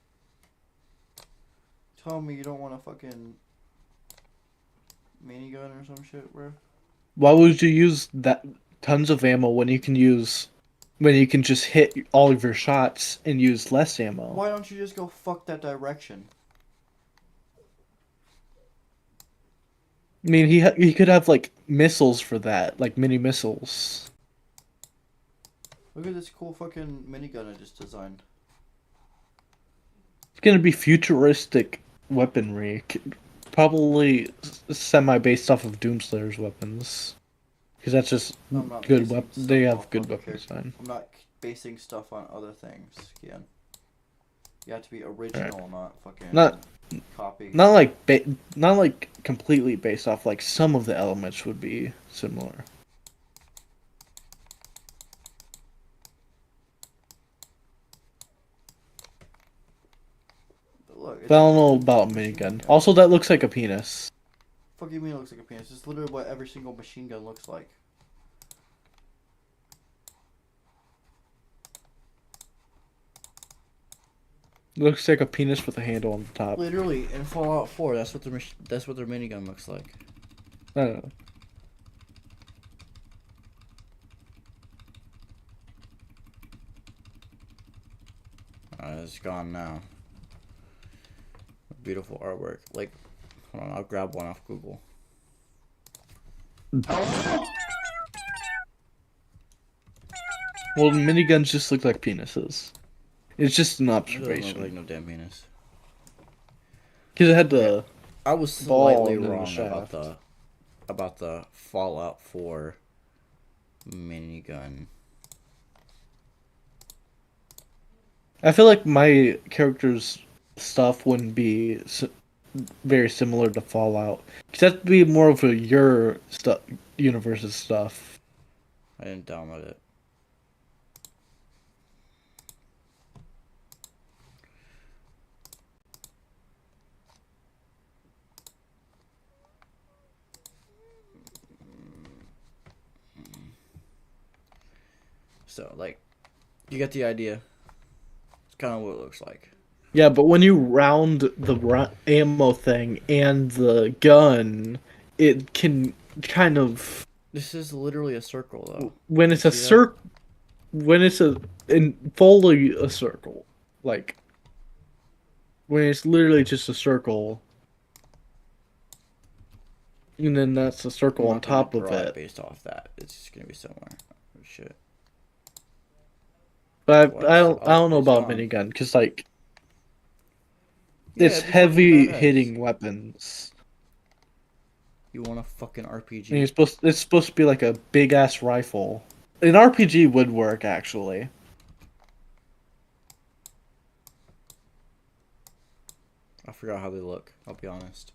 Tell me you don't want a fucking minigun or some shit, bro. Why would you use that tons of ammo when you can just hit all of your shots and use less ammo? Why don't you just go fuck that direction? I mean, he could have like missiles for that, like mini missiles. Look at this cool fucking minigun I just designed. It's gonna be futuristic weaponry, probably semi based off of Doomslayer's weapons, because that's just I'm not good basing weapon. They stuff have off good other weapon characters. design. I'm not basing stuff on other things, Kian. You have to be Right. original, not fucking Not copy. not like completely based off. Like some of the elements would be similar. But look, But I don't it's know a about machine minigun. gun. Also, that looks like a penis. Fuck you mean it looks like a penis? It's literally what every single machine gun looks like. Looks like a penis with a handle on the top. Literally, in Fallout 4, that's what that's what their minigun looks like. I don't know. It's gone now. Beautiful artwork. Like, hold on, I'll grab one off Google. Well, miniguns just look like penises. It's just an It doesn't look like observation. no damn penis. Because it had the I was ball slightly and then the wrong shaft. about the Fallout 4 minigun. I feel like my character's stuff wouldn't be very similar to Fallout. Because that'd be more of a your universe's stuff. I didn't download it. So, like, you get the idea. It's kind of what it looks like. Yeah, but when you round the ammo thing and the gun, it can kind of This is literally a circle, though. when You it's a see that? when it's a in fully a circle, like when it's literally just a circle, and then that's a I'm circle on not gonna top of draw it it. based off that. It's just gonna be similar. Oh, shit. But What? I Oh, don't know it's about gone. minigun because like Yeah, it's it'd be fucking heavy badass. hitting weapons. You want a fucking And RPG? it's supposed to be like a big ass rifle. An RPG would work actually. I forgot how they look. I'll be honest.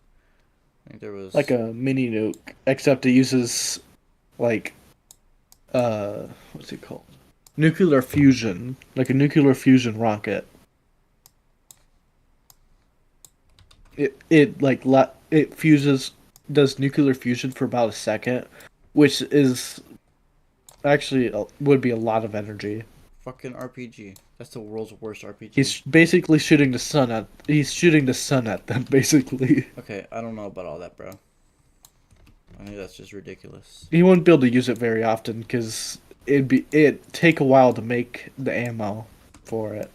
I think there Like was. a mini nuke, except it uses like what's it called? Nuclear fusion, like a nuclear fusion rocket. It fuses does nuclear fusion for about a second, which is actually would be a lot of energy. Fucking RPG. That's the world's worst RPG. He's basically shooting the sun at he's shooting the sun at them basically. Okay, I don't know about all that, bro. I think that's just ridiculous. He wouldn't be able to use it very often because it'd take a while to make the ammo for it.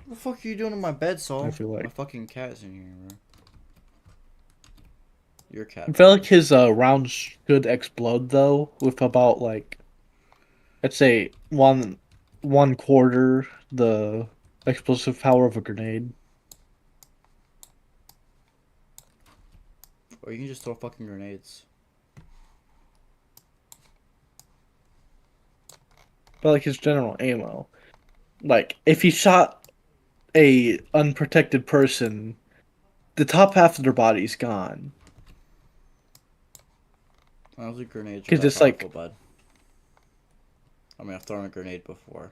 What the fuck are you doing in my bed, I Saul? feel My like fucking cat's in here, bro. Your I cat, feel like probably. his rounds should explode though with about like let's say one quarter the explosive power of a grenade. Or you can just throw fucking grenades. But like his general ammo, like if he shot a unprotected person, the top half of their body's gone. I don't think grenades are Because that it's powerful, like bud. I mean, I've thrown a grenade before.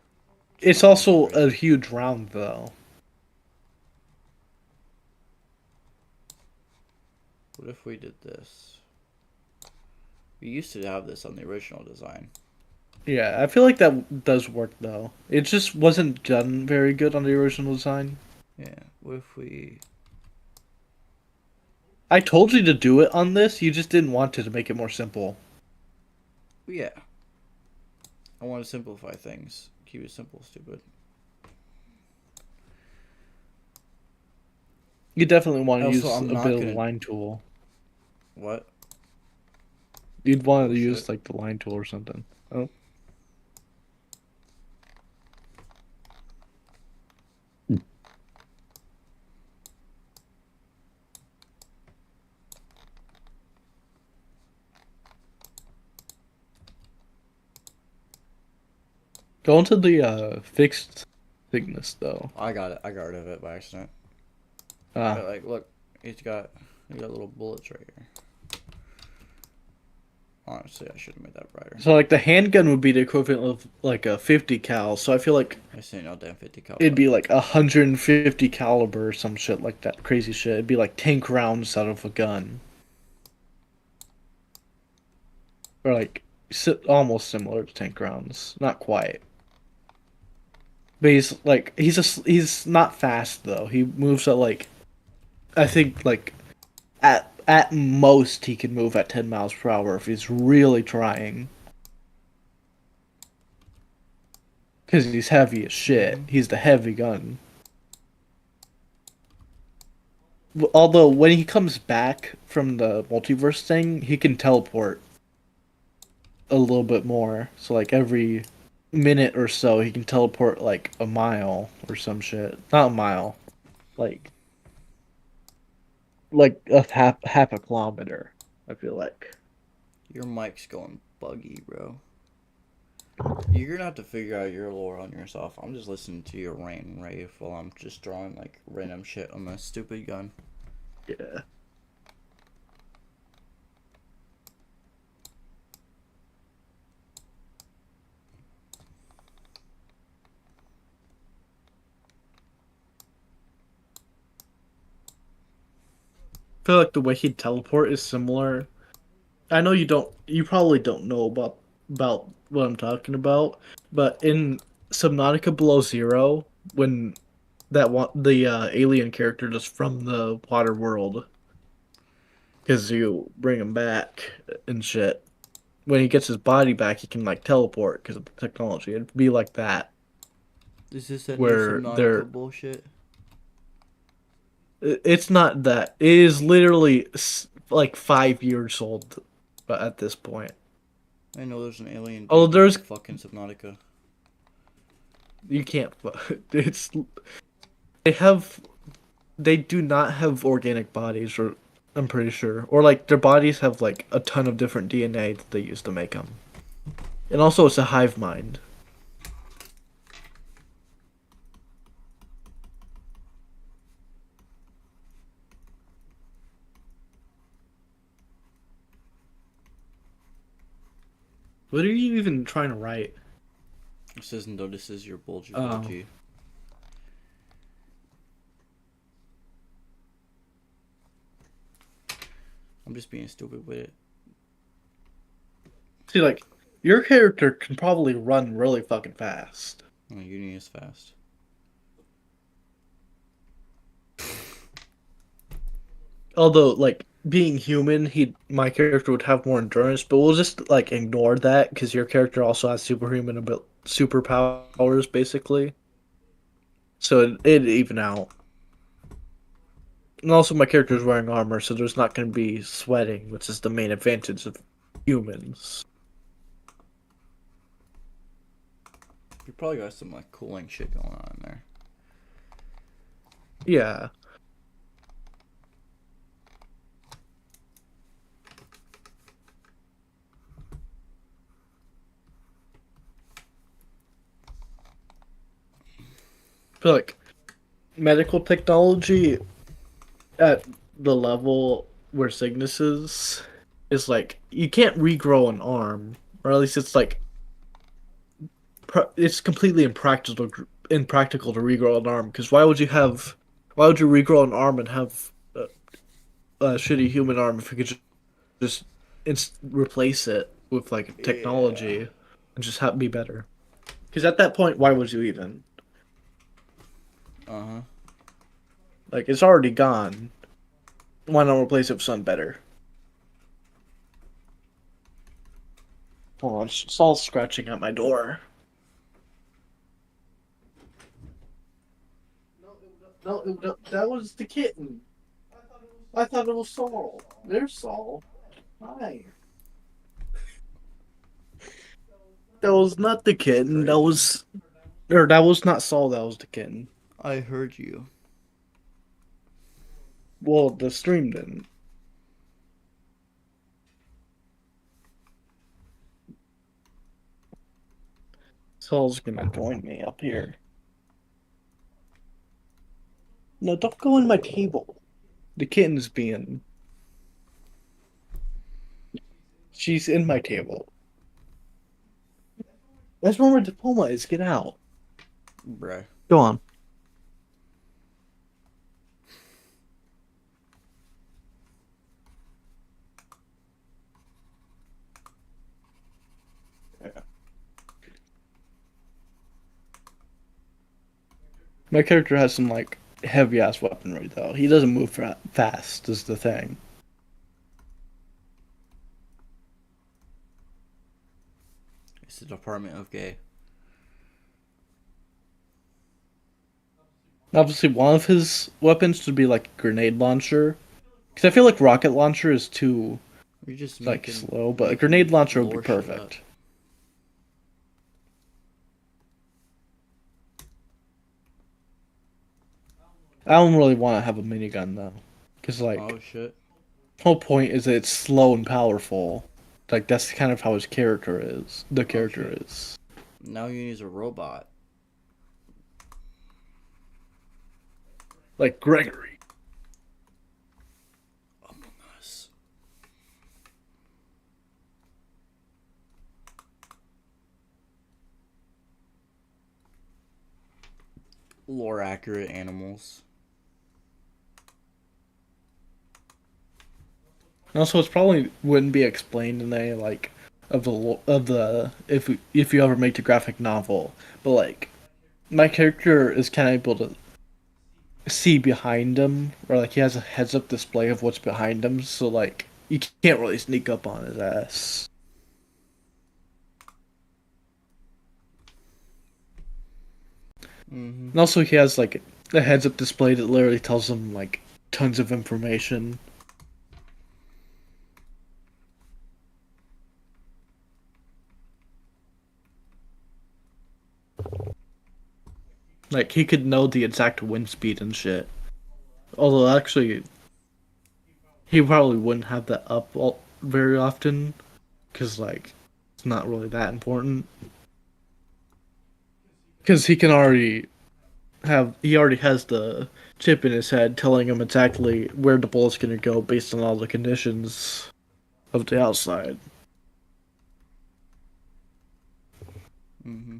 It's it's nothing also a crazy. huge round though. What if we did this? We used to have this on the original design. Yeah, I feel like that does work though. It just wasn't done very good on the original design. Yeah. What if we... I told you to do it on this, you just didn't want to make it more simple. Yeah. I want to simplify things. Keep it simple, stupid. You definitely want to Also, use I'm a bit not of the gonna... line tool. What? You'd want Oh, to shit. use like the line tool or something. Oh. Go into the fixed thickness though. I got it. I got rid of it by accident. Ah. But, like, look. He's got little bullets right here. Honestly, I should have made that brighter. So like the handgun would be the equivalent of like a 50 cal. So I feel like I say no damn 50 cal it'd be button. like 150 caliber or some shit like that. Crazy shit. It'd be like tank rounds out of a gun. Or like almost similar to tank rounds. Not quite. But he's not fast though. He moves at like I think like at most he can move at 10 miles per hour if he's really trying. Cuz he's heavy as shit. Mm-hmm. He's the heavy gun. Although when he comes back from the multiverse thing, he can teleport a little bit more. So like every minute or so, he can teleport like a mile or some shit. Not a mile, like a half a kilometer. I feel like. Your mic's going buggy, bro. You're gonna have to figure out your lore on yourself. I'm just listening to your rain rave while I'm just drawing like random shit on this stupid gun. Yeah. feel like the way he'd teleport is similar. I know you probably don't know about what I'm talking about, but in Subnautica Below Zero, when the alien character just from the water world, because you bring him back and shit. When he gets his body back, he can like teleport because of the technology. It'd be like that, Is this that new where Subnautica bullshit? it's not that. It is literally like 5 years old, but at this point. I know there's an alien Although dude in there's fucking Subnautica. you can't. It's they have they do not have organic bodies, or I'm pretty sure, or like their bodies have like a ton of different DNA that they use to make them, and also it's a hive mind. What are you even trying to write? It says notices your bulgy Oh, bulgy. I'm just being stupid with it. see, like your character can probably run really fucking fast. Oh, Uni is fast. Although, like being human, he my character would have more endurance, but we'll just like ignore that because your character also has superpowers basically. So it'd even out. And also, my character is wearing armor, so there's not going to be sweating, which is the main advantage of humans. You probably got some like cooling shit going on in there. Yeah. I feel like medical technology at the level where Cygnus is like you can't regrow an arm, or at least it's like it's completely impractical to regrow an arm because why would you regrow an arm and have a shitty human arm if you could just replace it with like Yeah. technology and just have be better? Because at that point, why would you even? Uh huh. Like it's already gone. Why not replace it with something better? Hold on, Saul's scratching at my door. No, that was the kitten. I thought it was Saul. There's Saul. Hi. That was not the kitten. Right. That was not Saul. That was the kitten. I heard you. Well, the stream didn't. Saul's gonna join me up here. No, don't go in my table. The kitten's being. She's in my table. That's where my diploma is. Get out. Bruh. Go on. My character has some like heavy ass weaponry though. He doesn't move fast. Is the thing. It's the Department of Gay. Obviously, one of his weapons would be like a grenade launcher. Because I feel like rocket launcher is too You're just like making slow, but a making grenade launcher would be lore shit up. perfect. I don't really want to have a minigun though, because like Oh shit. the whole point is that it's slow and powerful. Like that's kind of how his character is. The Oh character shit. is Now you use a robot. like Gregory. Among Us. Lore accurate animals. And also, it's probably wouldn't be explained in a like of the if you ever make the graphic novel, but like my character is kind of able to see behind him, or like he has a heads up display of what's behind him, so like you can't really sneak up on his ass. Mm-hmm. And also, he has like a heads up display that literally tells him like tons of information. Like he could know the exact wind speed and shit. Although actually, he probably wouldn't have that up very often because like it's not really that important. Because he already has the chip in his head telling him exactly where the bullet's gonna go based on all the conditions of the outside. Mm-hmm.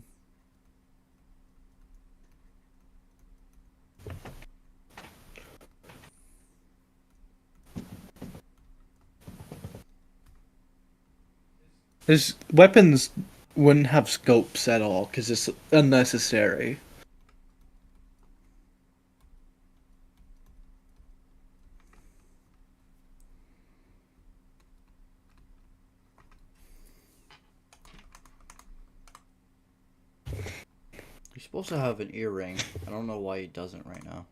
His weapons wouldn't have scopes at all because it's unnecessary. He's supposed to have an earring. I don't know why he doesn't right now.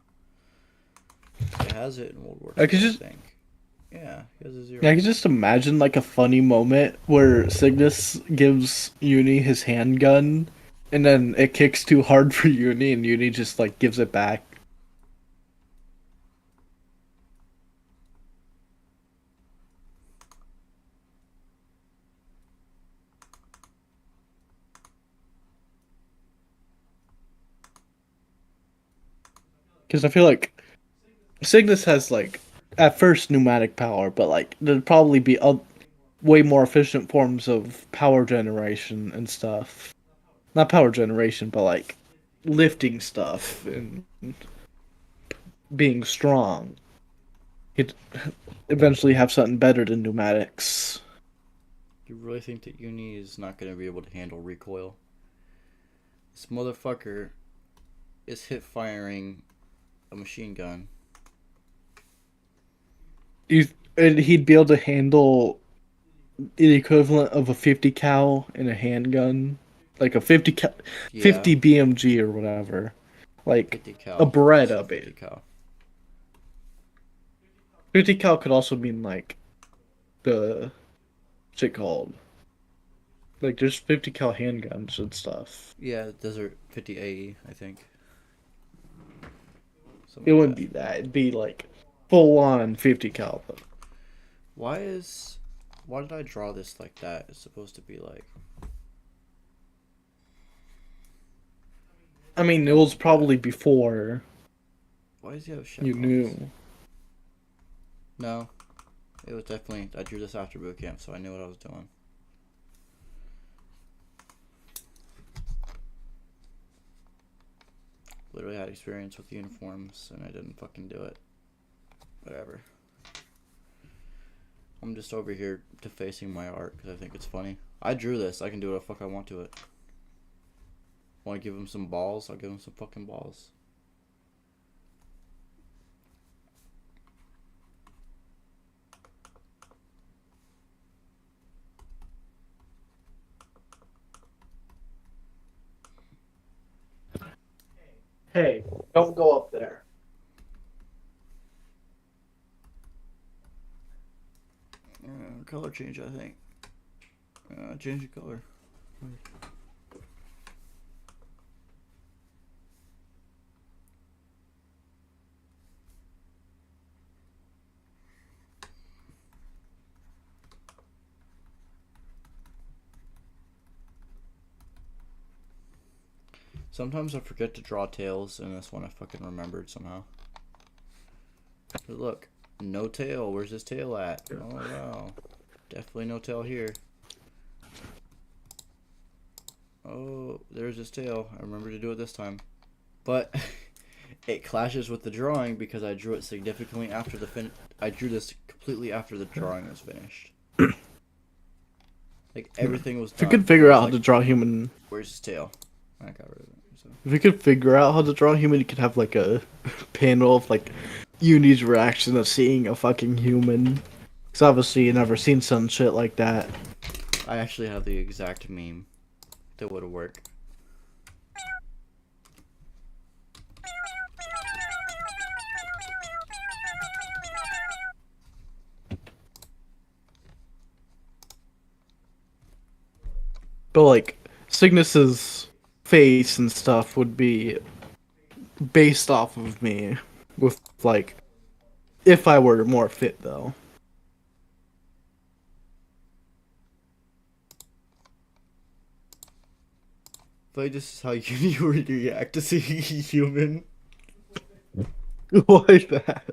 He has it in World War I II, could I just think. Yeah, he has his I earring. could just imagine like a funny moment where Cygnus gives Uni his handgun, and then it kicks too hard for Uni, and Uni just like gives it back. Because I feel like Cygnus has like at first pneumatic power, but like there'd probably be way more efficient forms of power generation and stuff. Not power generation, but like lifting stuff and being strong. He'd eventually have something better than pneumatics. You really think that Uni is not going to be able to handle recoil? This motherfucker is hip firing a machine gun. You, and he'd be able to handle the equivalent of a 50 cal in a handgun, like a 50 Yeah, BMG or whatever, like 50 a cal. Let's say Beretta 50 bit. cal. 50 cal could also mean like the shit called like there's 50 cal handguns and stuff. Yeah, Desert 50 AE, I think. Something It like wouldn't that. be that. It'd be like full on 50 cal. Why is. Why did I draw this like that? It's supposed to be like. I mean, it Not was like that. probably before Why does he have you chevrons? knew. No, it was definitely. I drew this after boot camp, so I knew what I was doing. Literally had experience with uniforms, and I didn't fucking do it. Whatever. I'm just over here defacing my art because I think it's funny. I drew this. I can do what the fuck I want to it. Want to give him some balls? I'll give him some fucking balls. Hey, don't go up there. Color change, I think. Change the color. Sometimes I forget to draw tails, and this one I fucking remembered somehow. But look, no tail. Where's his tail at? Oh wow, definitely no tail here. Oh, there's his tail. I remember to do it this time, but it clashes with the drawing because I drew it significantly I drew this completely after the drawing was finished. Like everything was If you done, could and I figure was out how like, to draw human, "Where's his tail?" And I got rid of it. So if you could figure out how to draw human, you could have like a panel of like Uni's reaction of seeing a fucking human. Because obviously you never seen some shit like that. I actually have the exact meme that would have worked. But like Cygnus's face and stuff would be based off of me with like if I were more fit though. But this is how you would react to seeing a human. Why that?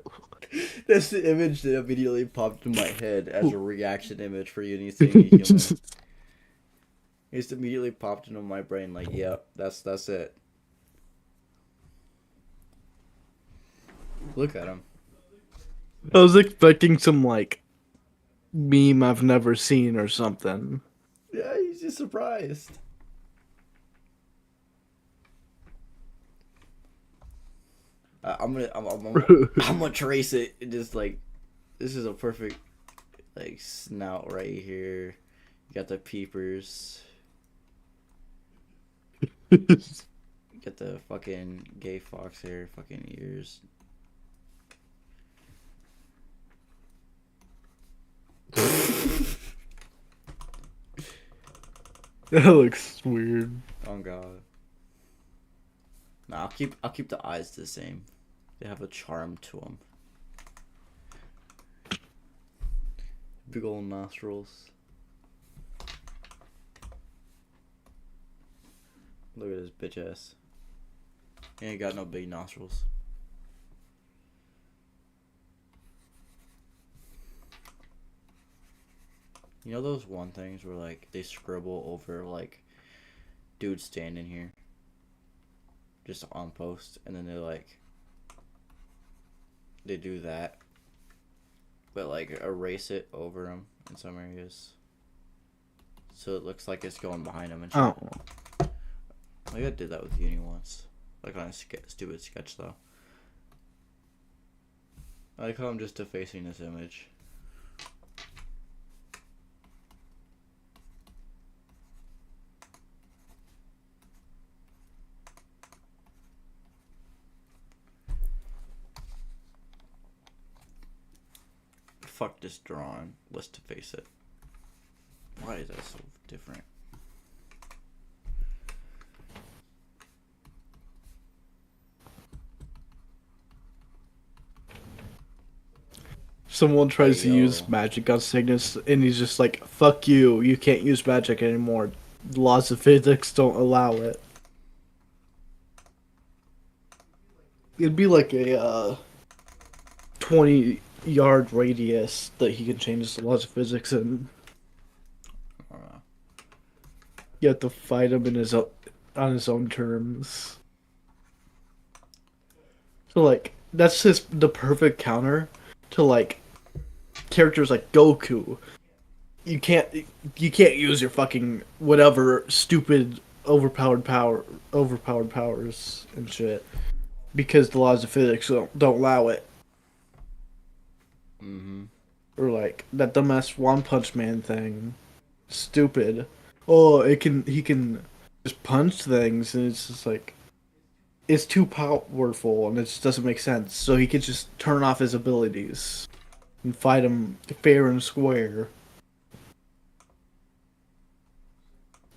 That's the image that immediately popped in my head as a reaction image for you seeing a human. It just immediately popped into my brain like, yep, that's it. Look at him. I was expecting some like meme I've never seen or something. Yeah, he's just surprised. I'm gonna trace it and just like this is a perfect like snout right here. You got the peepers. You got the fucking gay fox hair, fucking ears. That looks weird. Oh god. Nah, I'll keep the eyes the same. They have a charm to them. Big old nostrils. Look at this bitch ass. He ain't got no big nostrils. You know those one things where like they scribble over like dude standing here just on post and then they do that but like erase it over them in some areas so it looks like it's going behind them and shit. Oh, Like I did that with Uni once, like on a stupid sketch though. I like how I'm just defacing this image. Fuck this drawing. Let's deface it. Why is that so different? someone Hey tries to use yo. magic on Cygnus, and he's just like, "Fuck you! You can't use magic anymore. Laws of physics don't allow it." It'd be like a 20-yard radius that he can change the laws of physics, and Uh, you have to fight him in on his own terms. So like that's just the perfect counter to like characters like Goku. You can't you can't use your fucking whatever stupid overpowered powers and shit because the laws of physics don't allow it. mm-hmm. Or like that dumbass One Punch Man thing. Stupid. Oh, it can he can just punch things and it's just like it's too powerful and it just doesn't make sense. So he could just turn off his abilities and fight him fair and square.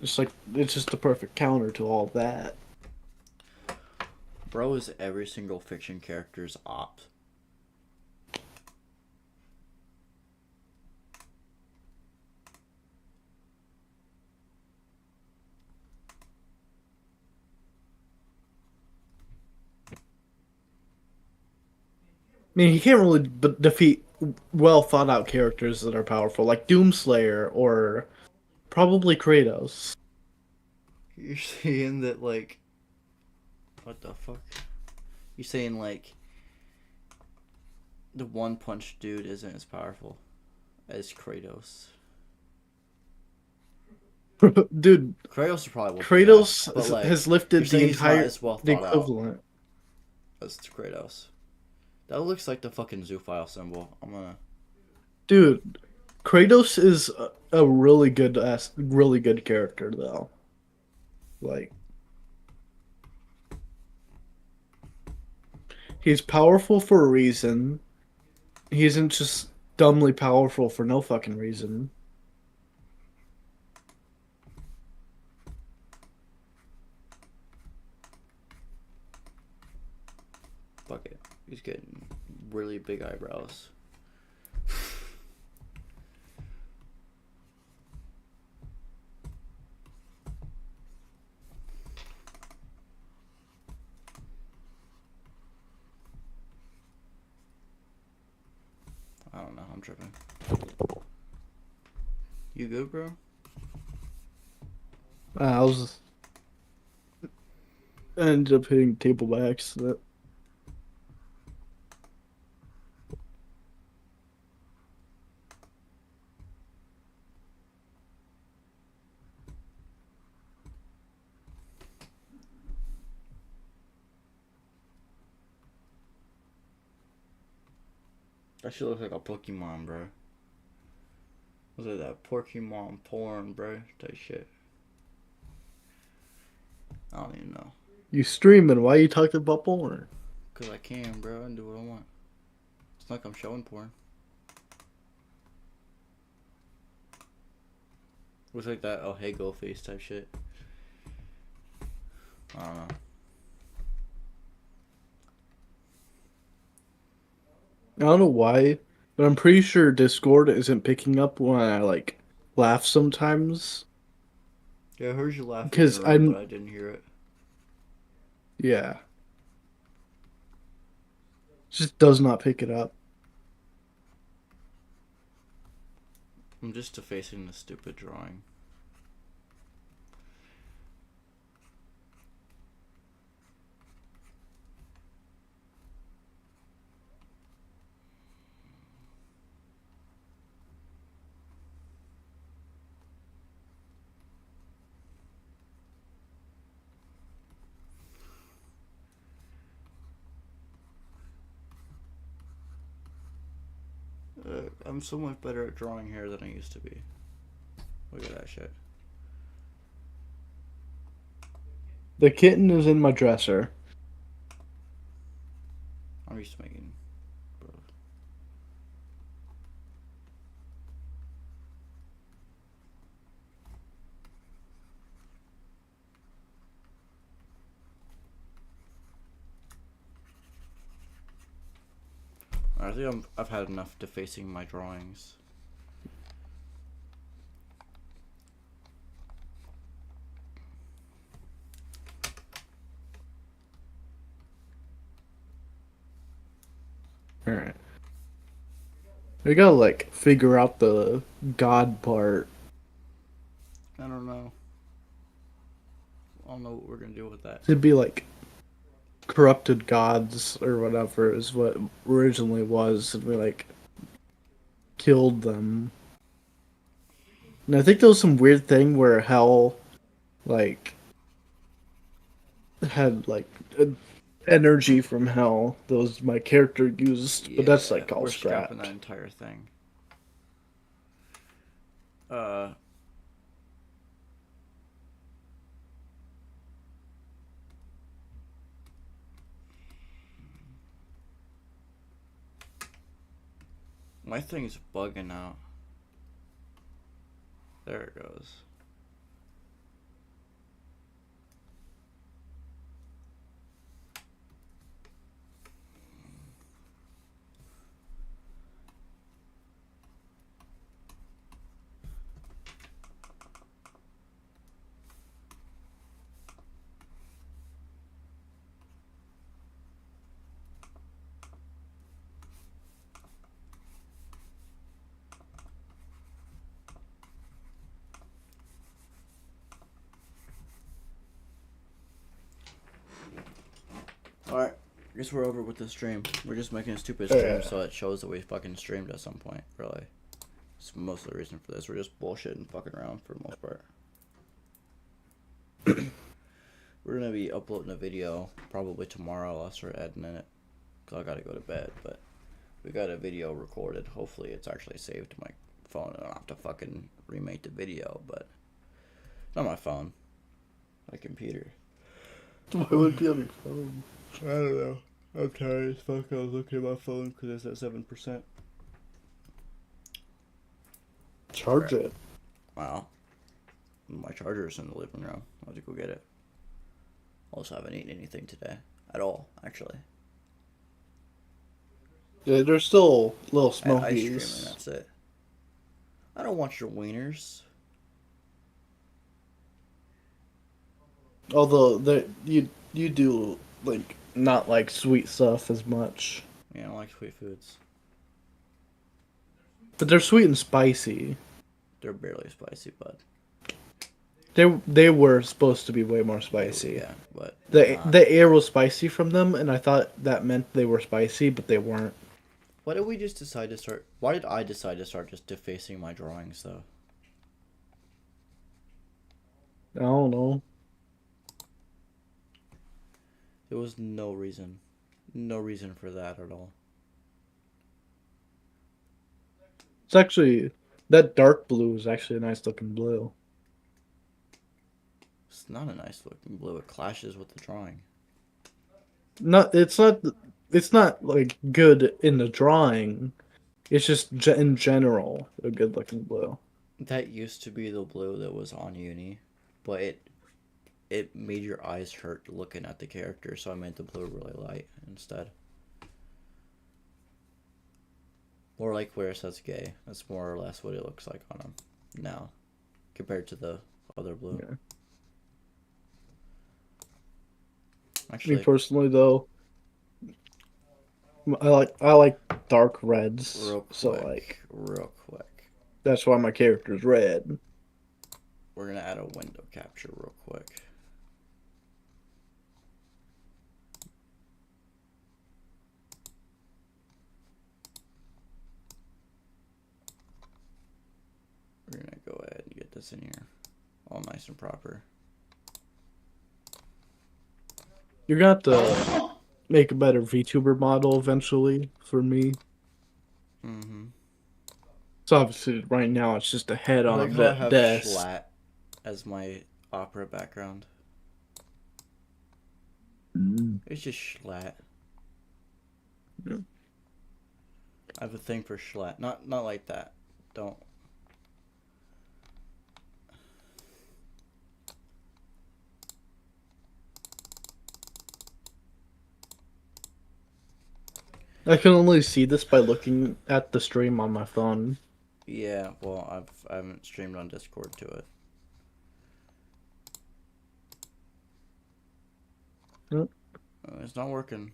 It's just the perfect counter to all that. Bro is every single fiction character's op. I mean, he can't really defeat well thought out characters that are powerful, like Doomslayer or probably Kratos. You're saying that like what the fuck? You're saying like The one punch dude isn't as powerful as Kratos. Dude, Kratos probably would kick ass, Kratos but like has you're lifted saying he's not as well the thought out equivalent. as Kratos. That looks like the fucking zoophile symbol. I'm gonna. Dude, Kratos is a really good character though. Like he's powerful for a reason. He isn't just dumbly powerful for no fucking reason. Fuck it. He's getting really big eyebrows. I don't know. I'm tripping. You good, bro? I was I ended up hitting the table by accident. That shit looks like a Pokemon, bro. Was it that Pokemon porn, bro? Type shit. I don't even know. You streaming? Why are you talking about porn? Cause I can, bro, and do what I want. It's not like I'm showing porn. Looks like that oh hey go face type shit. I don't know. I don't know why, but I'm pretty sure Discord isn't picking up when I like laugh sometimes. Yeah, I heard you laughing in Because your room, but I'm I didn't hear it. yeah, just does not pick it up. I'm just defacing the stupid drawing. I'm so much better at drawing hair than I used to be. Look at that shit. The kitten is in my dresser. I'm used to making. Bro. I think I've had enough defacing my drawings. All right, we gotta like figure out the God part. I don't know. I don't know what we're gonna do with that. It'd be like corrupted gods or whatever is what originally was, and we like killed them. And I think there was some weird thing where hell like had like energy from hell that was my character used, but that's Yeah, like all we're scrapping that scrapped. entire thing. Uh, my thing's bugging out. There it goes. I guess we're over with the stream. We're just making a stupid stream Yeah. so it shows that we fucking streamed at some point, really. It's most of the reason for this. We're just bullshitting fucking around for the most part. We're gonna be uploading a video probably tomorrow. I'll start editing it. Cause I gotta go to bed, but we got a video recorded. Hopefully it's actually saved to my phone and I don't have to fucking remake the video, but not my phone. My computer. Why would it be on your phone? I don't know. I'm tired as fuck. I was looking at my phone because it's at 7%. Charge it. Wow. My charger's in the living room. I'll have to go get it. Also haven't eaten anything today. At all, actually. Yeah, they're still little I had ice cream and smokies. that's it. I don't want your wieners. Although you do like not like sweet stuff as much, Yeah, I don't like sweet foods. but they're sweet and spicy. They're barely spicy, but They were supposed to be way more they, spicy. yeah, but The not. the air was spicy from them, and I thought that meant they were spicy, but they weren't. Why did we just decide to start? Why did I decide to start just defacing my drawings though? I don't know. There was no reason. No reason for that at all. It's actually that dark blue is actually a nice looking blue. It's not a nice looking blue. It clashes with the drawing. Not it's not like good in the drawing. It's just in general a good looking blue. That used to be the blue that was on uni, but it made your eyes hurt looking at the character, so I made the blue really light instead. More like where it says gay. That's more or less what it looks like on him now, compared to the other blue. Yeah. Me Actually, personally though, I like dark reds. So like real quick, that's why my character's red. we're gonna add a window capture real quick. We're gonna go ahead and get this in here, all nice and proper. You're gonna have to make a better VTuber model eventually for me. Mm-hmm. So obviously right now it's just a head I on like a how I have desk. Schlatt as my opera background. It's just Schlatt. Yeah. I have a thing for Schlatt. Not like that. Don't. I can only see this by looking at the stream on my phone. Yeah, well, I haven't streamed on Discord to it. Yep. It's not working.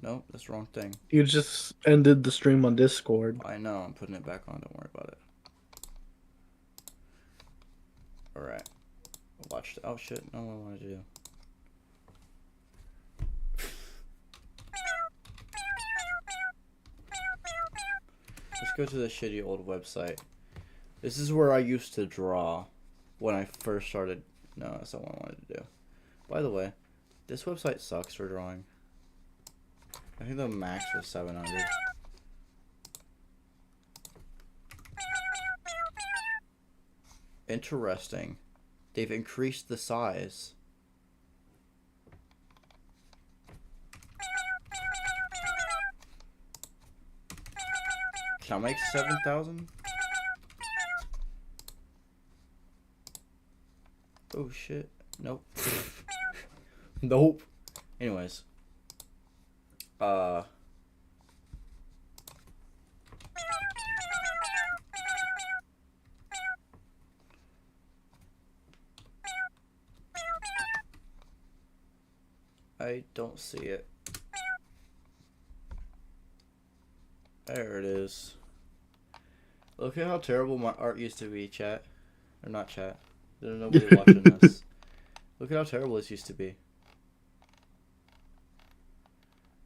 Nope, that's the wrong thing. You just ended the stream on Discord. I know, I'm putting it back on, don't worry about it. Alright. Watch the, oh shit, no one wanted to do. Let's go to the shitty old website. This is where I used to draw when I first started. No, that's not what I wanted to do. By the way, this website sucks for drawing. I think the max was 700. Interesting. They've increased the size. Can I make 7,000? Oh shit. Nope. Nope. Anyways. I don't see it. There it is. Look at how terrible my art used to be, chat. Or not chat. There's nobody watching this. Look at how terrible this used to be.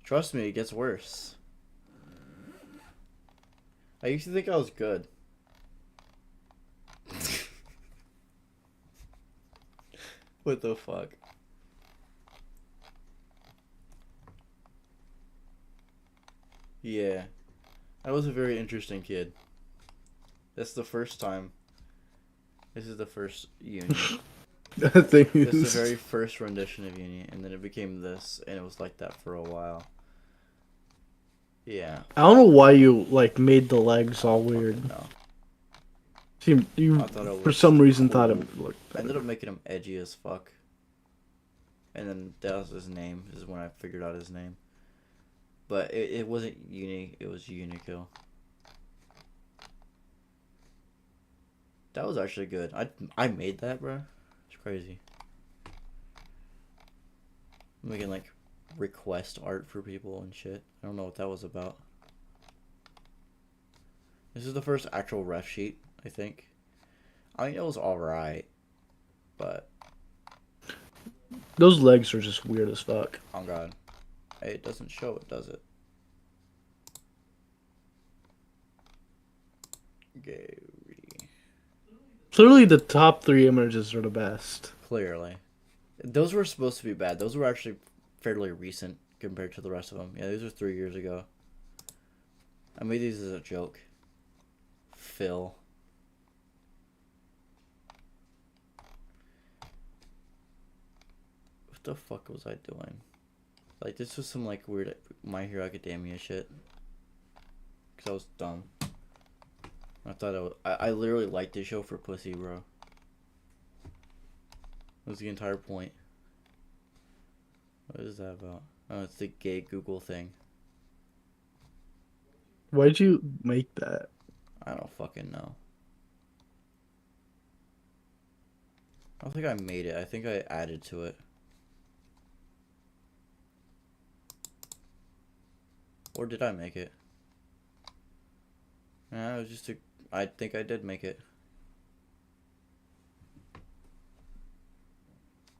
Trust me, it gets worse. I used to think I was good. What the fuck? Yeah. I was a very interesting kid. That's the first time. This is the first uni. That thing This is the is. very first rendition of uni, and then it became this, and it was like that for a while. Yeah. I don't know why you like made the legs I all don't weird. fucking know. You I thought it for was some reason thought it cool. would look I ended better. up making him edgy as fuck. And then that was his name. This is when I figured out his name. But it wasn't Uni, it was Unico. That was actually good. I made that, bro. It's crazy. I'm making like request art for people and shit. I don't know what that was about. This is the first actual ref sheet, I think. I mean, it was alright, but Those legs are just weird as fuck. oh god. Hey, it doesn't show it, does it? Gary. Clearly, the top three images are the best. Clearly. Those were supposed to be bad. Those were actually fairly recent compared to the rest of them. Yeah, these were 3 years ago. I made these as a joke. Phil. What the fuck was I doing? Like, this was some, like, weird My Hero Academia shit. Because I was dumb. I thought I literally liked this show for pussy, bro. That was the entire point. What is that about? Oh, it's the gay Google thing. Why'd you make that? I don't fucking know. I don't think I made it. I think I added to it. Or did I make it? Nah, it was just a... I think I did make it.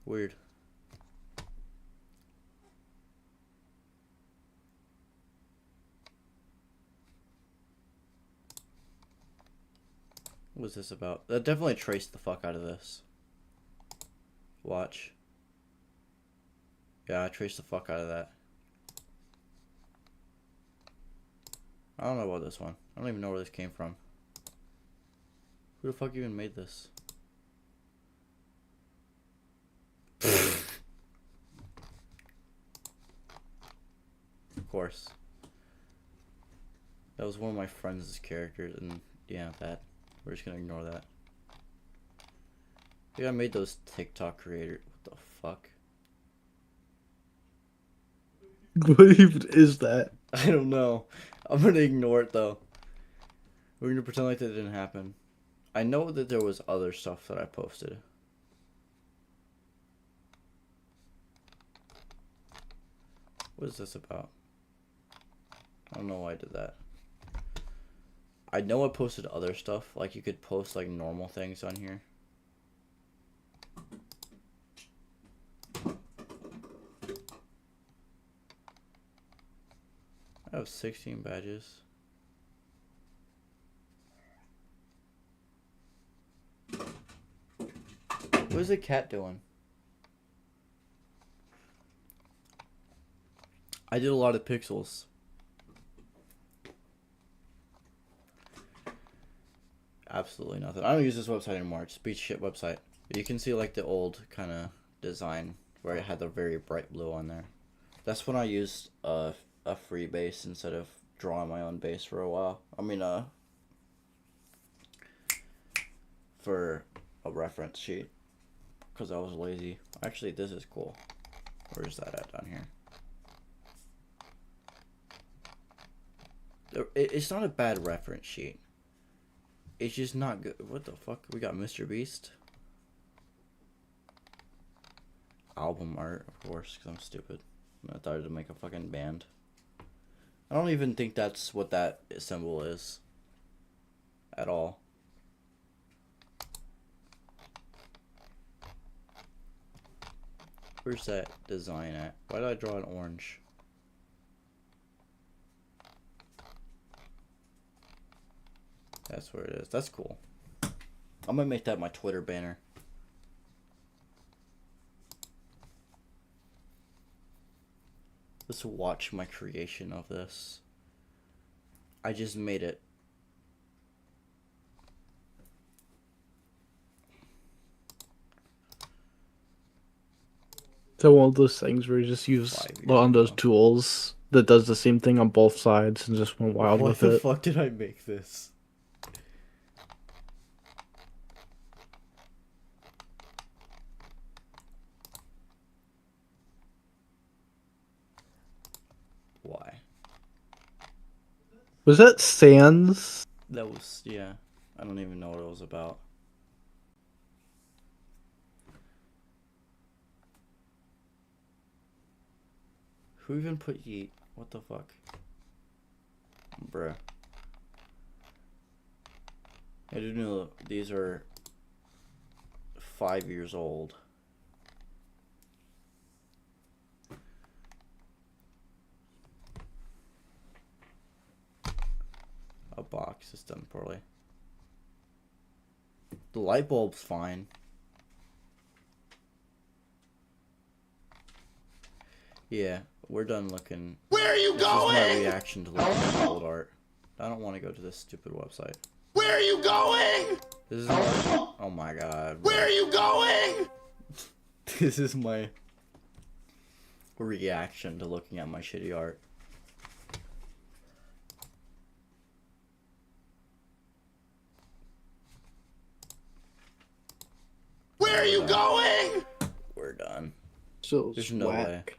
Weird. What was this about? That definitely traced the fuck out of this. Watch. Yeah, I traced the fuck out of that. I don't know about this one. I don't even know where this came from. Who the fuck even made this? Of course. That was one of my friends' characters, and yeah, that. We're just gonna ignore that. I think I made those TikTok creators. What the fuck? What even is that? I don't know. I'm gonna ignore it though. We're gonna pretend like that didn't happen. I know that there was other stuff that I posted. What is this about? I don't know why I did that. I know I posted other stuff. Like, you could post, like, normal things on here. I have 16 badges. What is the cat doing? I did a lot of pixels. Absolutely nothing. I don't use this website anymore. It's a beach shit website. You can see like the old kind of design where it had the very bright blue on there. That's when I used a free base instead of drawing my own base for a while. I mean, for a reference sheet. Because I was lazy. Actually, this is cool. Where is that at down here? It's not a bad reference sheet. It's just not good. What the fuck? We got Mr. Beast. Album art, of course, because I'm stupid. I thought to make a fucking band. I don't even think that's what that symbol is. At all. Where's that design at? Why did I draw an orange? That's where it is. That's cool. I'm gonna make that my Twitter banner. Let's watch my creation of this. I just made it. So one of those things where you just use 5 years one of those ago. tools that does the same thing on both sides and just went wild Why with the it. fuck did I make this? Why? Was that Sans? That was, yeah. I don't even know what it was about. Who even put yeet? What the fuck? Bruh. I didn't know these are 5 years old. A box is done poorly. The light bulb's fine. Yeah, we're done looking. Where are you This going? is my reaction to looking at old art. I don't want to go to this stupid website. Where are you going? This is my, oh my god. Bro. Where are you going? This is my reaction to looking at my shitty art. Where are you going? We're done. So There's no way. whack.